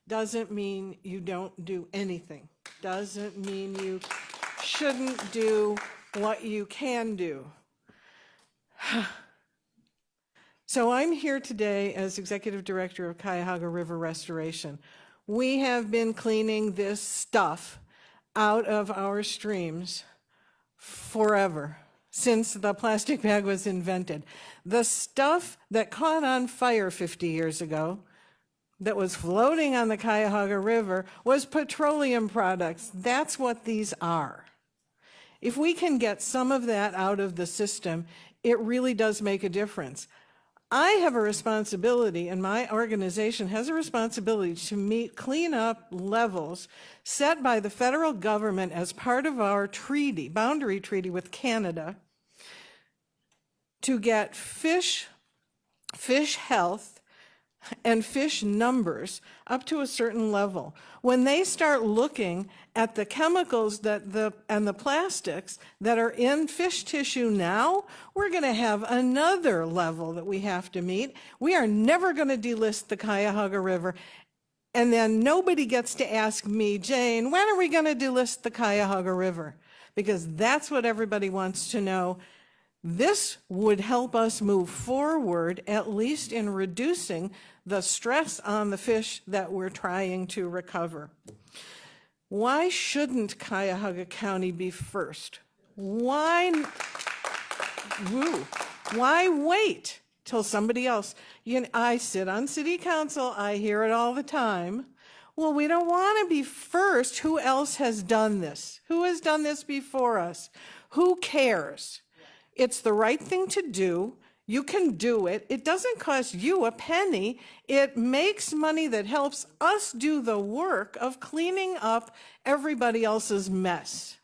doesn't mean you don't do anything. Doesn't mean you shouldn't do what you can do. So I'm here today as Executive Director of Cuyahoga River Restoration. We have been cleaning this stuff out of our streams forever, since the plastic bag was invented. The stuff that caught on fire 50 years ago, that was floating on the Cuyahoga River, was petroleum products. That's what these are. If we can get some of that out of the system, it really does make a difference. I have a responsibility, and my organization has a responsibility to meet cleanup levels set by the federal government as part of our treaty, boundary treaty with Canada, to get fish health and fish numbers up to a certain level. When they start looking at the chemicals and the plastics that are in fish tissue now, we're going to have another level that we have to meet. We are never going to delist the Cuyahoga River. And then nobody gets to ask me, Jane, when are we going to delist the Cuyahoga River? Because that's what everybody wants to know. This would help us move forward, at least in reducing the stress on the fish that we're trying to recover. Why shouldn't Cuyahoga County be first? Why wait till somebody else? I sit on city council, I hear it all the time. Well, we don't want to be first. Who else has done this? Who has done this before us? Who cares? It's the right thing to do. You can do it. It doesn't cost you a penny. It makes money that helps us do the work of cleaning up everybody else's mess.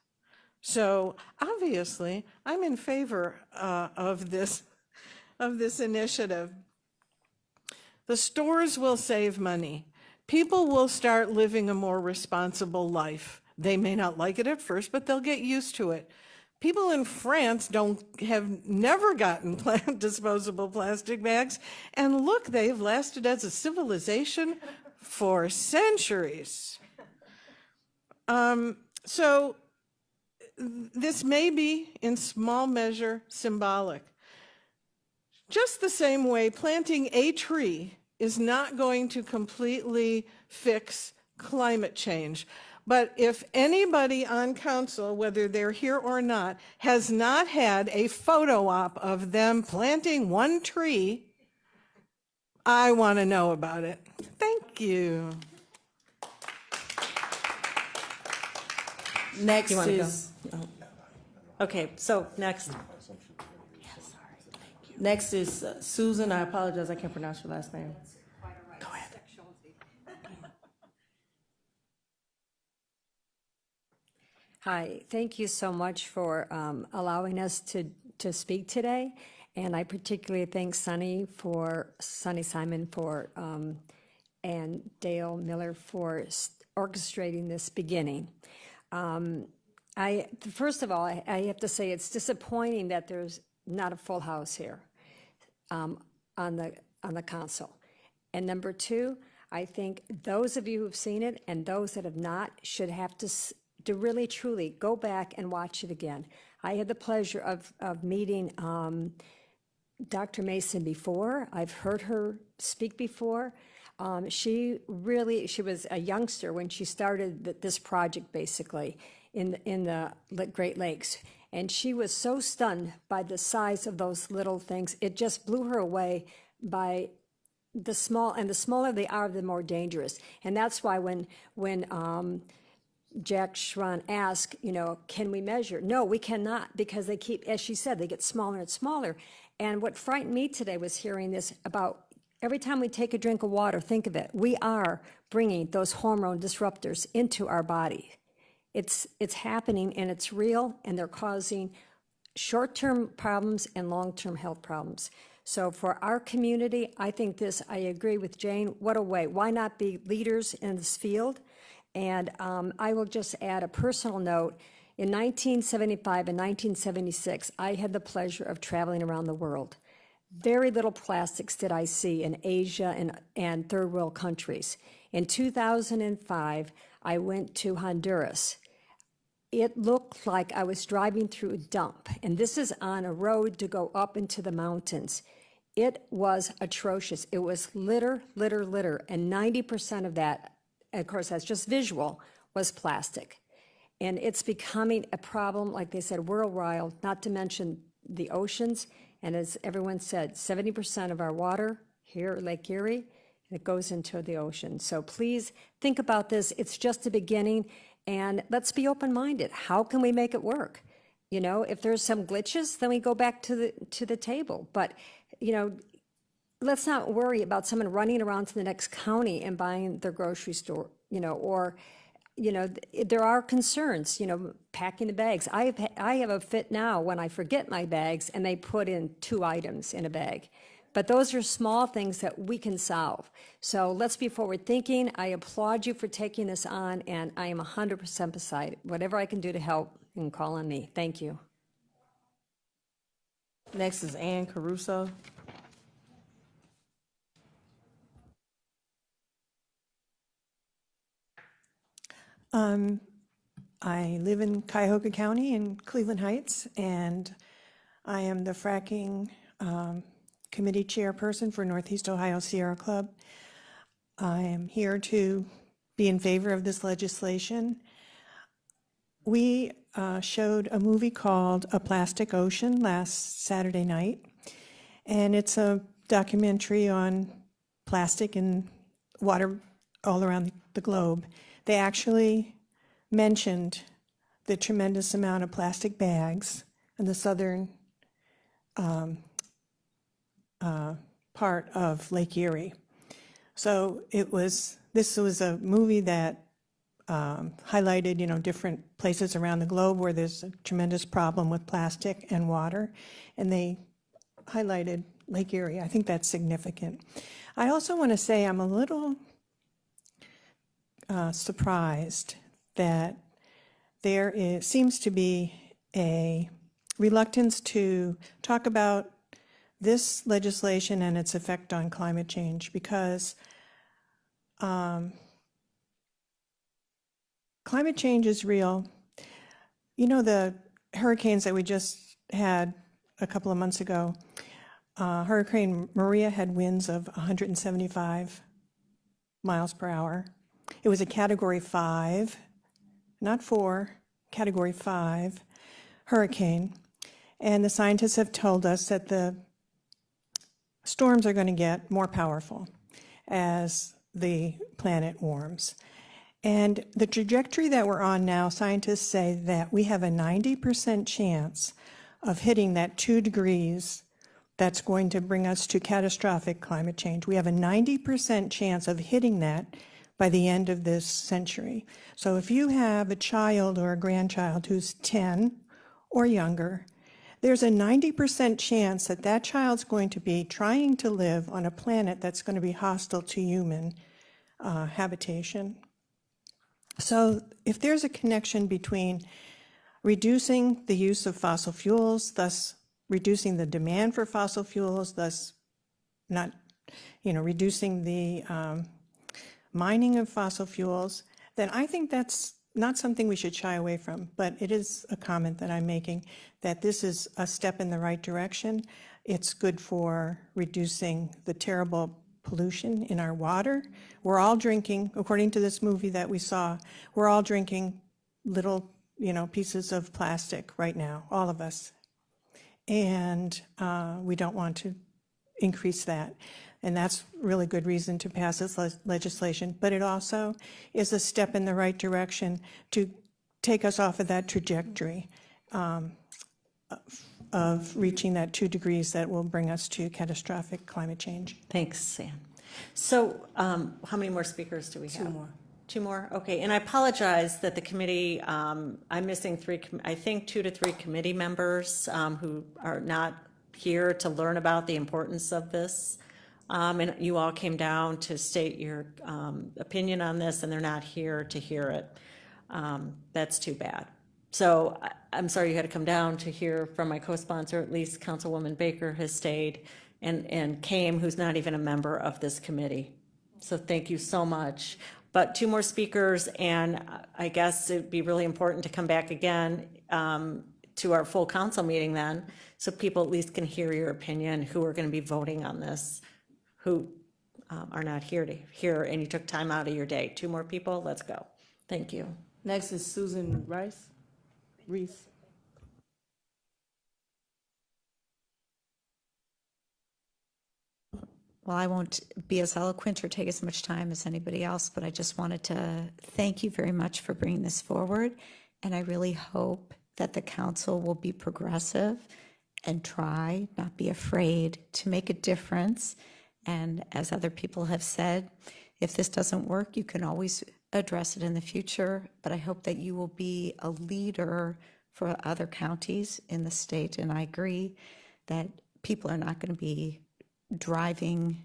So obviously, I'm in favor of this initiative. The stores will save money. People will start living a more responsible life. They may not like it at first, but they'll get used to it. People in France have never gotten disposable plastic bags, and look, they've lasted as a civilization for centuries. So this may be, in small measure, symbolic. Just the same way planting a tree is not going to completely fix climate change. But if anybody on council, whether they're here or not, has not had a photo op of them planting one tree, I want to know about it. Thank you. Next wanna is, Okay, so next. next is Susan. I apologize, I can't pronounce your last name. Go ahead. Hi, thank you so much for allowing us to speak today. And I particularly thank Sonny Simon and Dale Miller for orchestrating this beginning. First of all, I have to say it's disappointing that there's not a full house here on the council. And number two, I think those of you who've seen it and those that have not should have to really truly go back and watch it again. I had the pleasure of meeting Dr. Mason before. I've heard her speak before. She was a youngster when she started this project, basically. in the Great Lakes. And she was so stunned by the size of those little things. It just blew her away by the smaller they are, the more dangerous. And that's why when Jack Schron asked, can we measure? No, we cannot, because they keep, as she said, they get smaller and smaller. And what frightened me today was hearing this about every time we take a drink of water, think of it, we are bringing those hormone disruptors into our body. It's happening, and it's real, and they're causing short-term problems and long-term health problems. So for our community, I think I agree with Jane. What a way. Why not be leaders in this field? And I will just add a personal note. In 1975 and 1976, I had the pleasure of traveling around the world. Very little plastics did I see in Asia and third world countries. In 2005, I went to Honduras. It looked like I was driving through a dump, and this is on a road to go up into the mountains. It was atrocious. It was litter, litter, litter, and 90% of that, of course, that's just visual, was plastic. And it's becoming a problem, like they said, worldwide, not to mention the oceans. And as everyone said, 70% of our water here at Lake Erie, it goes into the ocean. So please think about this. It's just the beginning, and let's be open-minded. How can we make it work? If there's some glitches, then we go back to the table. But, let's not worry about someone running around to the next county and buying their grocery store, or there are concerns, packing the bags. I have a fit now when I forget my bags and they put in 2 items in a bag. But those are small things that we can solve. So let's be forward thinking. I applaud you for taking this on, and I am 100% beside it. Whatever I can do to help, you can call on me. Thank you. Next is Ann Caruso. I live in Cuyahoga County in Cleveland Heights, and I am the fracking committee chairperson for Northeast Ohio Sierra Club. I am here to be in favor of this legislation. We showed a movie called A Plastic Ocean last Saturday night, and it's a documentary on plastic and water all around the globe. They actually mentioned the tremendous amount of plastic bags in the southern part of Lake Erie. So this was a movie that highlighted, different places around the globe where there's a tremendous problem with plastic and water, and they highlighted Lake Erie. I think that's significant. I also want to say I'm a little surprised that there seems to be a reluctance to talk about this legislation and its effect on climate change, because climate change is real. The hurricanes that we just had a couple of months ago, Hurricane Maria had winds of 175 miles per hour. It was a Category 5, not 4, Category 5 hurricane. And the scientists have told us that the storms are going to get more powerful as the planet warms. And the trajectory that we're on now, scientists say that we have a 90% chance of hitting that 2 degrees that's going to bring us to catastrophic climate change. We have a 90% chance of hitting that by the end of this century. So if you have a child or a grandchild who's 10 or younger, there's a 90% chance that that child's going to be trying to live on a planet that's going to be hostile to human habitation. So if there's a connection between reducing the use of fossil fuels, thus reducing the demand for fossil fuels, thus not, reducing the mining of fossil fuels, then I think that's not something we should shy away from. But it is a comment that I'm making, that this is a step in the right direction. It's good for reducing the terrible pollution in our water. We're all drinking, according to this movie that we saw, we're all drinking little pieces of plastic right now, all of us. And we don't want to increase that. And that's really good reason to pass this legislation. But it also is a step in the right direction to take us off of that trajectory of reaching that 2 degrees that will bring us to catastrophic climate change. Thanks, Sam. So how many more speakers do we have? 2 more. 2 more? Okay, and I apologize that the committee, I'm missing 3, I think 2 to 3 committee members who are not here to learn about the importance of this. And you all came down to state your opinion on this, and they're not here to hear it. That's too bad. So I'm sorry you had to come down to hear from my co-sponsor. At least Councilwoman Baker has stayed and came, who's not even a member of this committee. So thank you so much. But 2 more speakers, and I guess it'd be really important to come back again to our full council meeting then, so people at least can hear your opinion, who are going to be voting on this, who are not here to hear, and you took time out of your day. 2 more people, let's go. Thank you. Next is Susan Reese. Well, I won't be as eloquent or take as much time as anybody else, but I just wanted to thank you very much for bringing this forward. And I really hope that the council will be progressive and try, not be afraid to make a difference. And as other people have said, if this doesn't work, you can always address it in the future. But I hope that you will be a leader for other counties in the state. And I agree that people are not going to be driving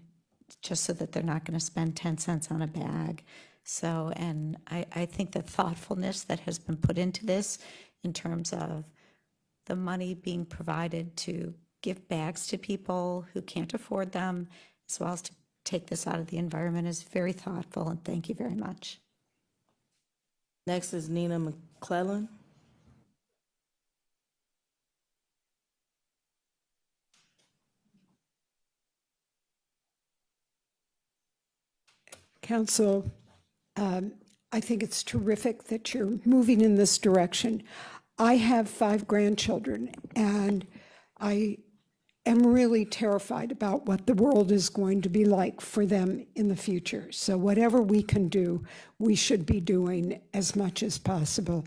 just so that they're not going to spend 10 cents on a bag. So, and I think the thoughtfulness that has been put into this in terms of the money being provided to give bags to people who can't afford them, as well as to take this out of the environment, is very thoughtful, and thank you very much. Next is Nina McClellan. Council, I think it's terrific that you're moving in this direction. I have 5 grandchildren, and I am really terrified about what the world is going to be like for them in the future. So whatever we can do, we should be doing as much as possible.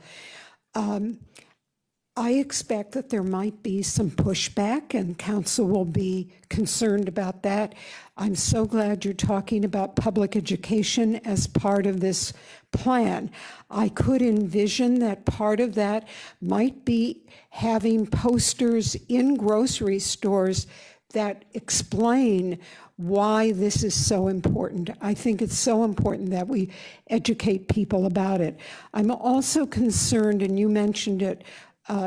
I expect that there might be some pushback, and council will be concerned about that. I'm so glad you're talking about public education as part of this plan. I could envision that part of that might be having posters in grocery stores that explain why this is so important. I think it's so important that we educate people about it. I'm also concerned, and you mentioned it,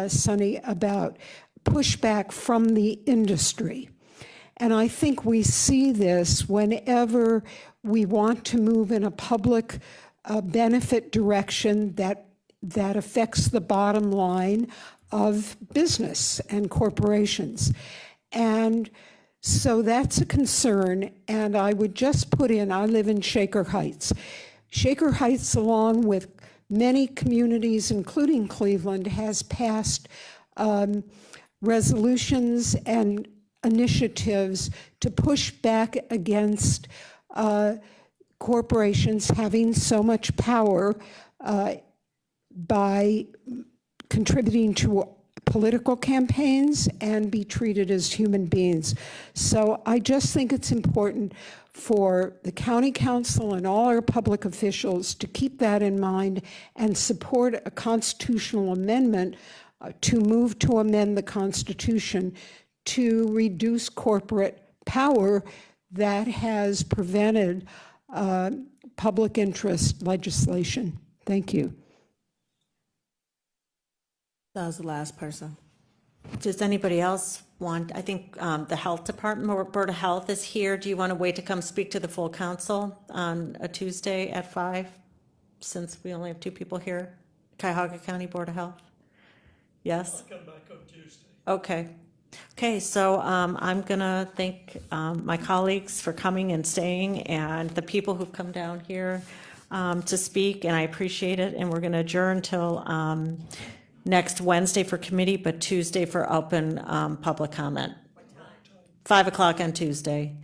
Sonny, about pushback from the industry. And I think we see this whenever we want to move in a public benefit direction that affects the bottom line of business and corporations. And so that's a concern. And I would just put in, I live in Shaker Heights. Shaker Heights, along with many communities, including Cleveland, has passed resolutions and initiatives to push back against corporations having so much power by contributing to political campaigns and be treated as human beings. So I just think it's important for the county council and all our public officials to keep that in mind and support a constitutional amendment to move to amend the Constitution to reduce corporate power that has prevented public interest legislation. Thank you. That was the last person. Does anybody else want, I think the Health Department or Board of Health is here. Do you want to wait to come speak to the full council on a Tuesday at 5, since we only have 2 people here? Cuyahoga County Board of Health? Yes? I'll come back on Tuesday. Okay. Okay, so I'm going to thank my colleagues for coming and staying, and the people who've come down here. to speak, and I appreciate it. And we're going to adjourn till next Wednesday for committee, but Tuesday for open public comment. 5 o'clock on Tuesday.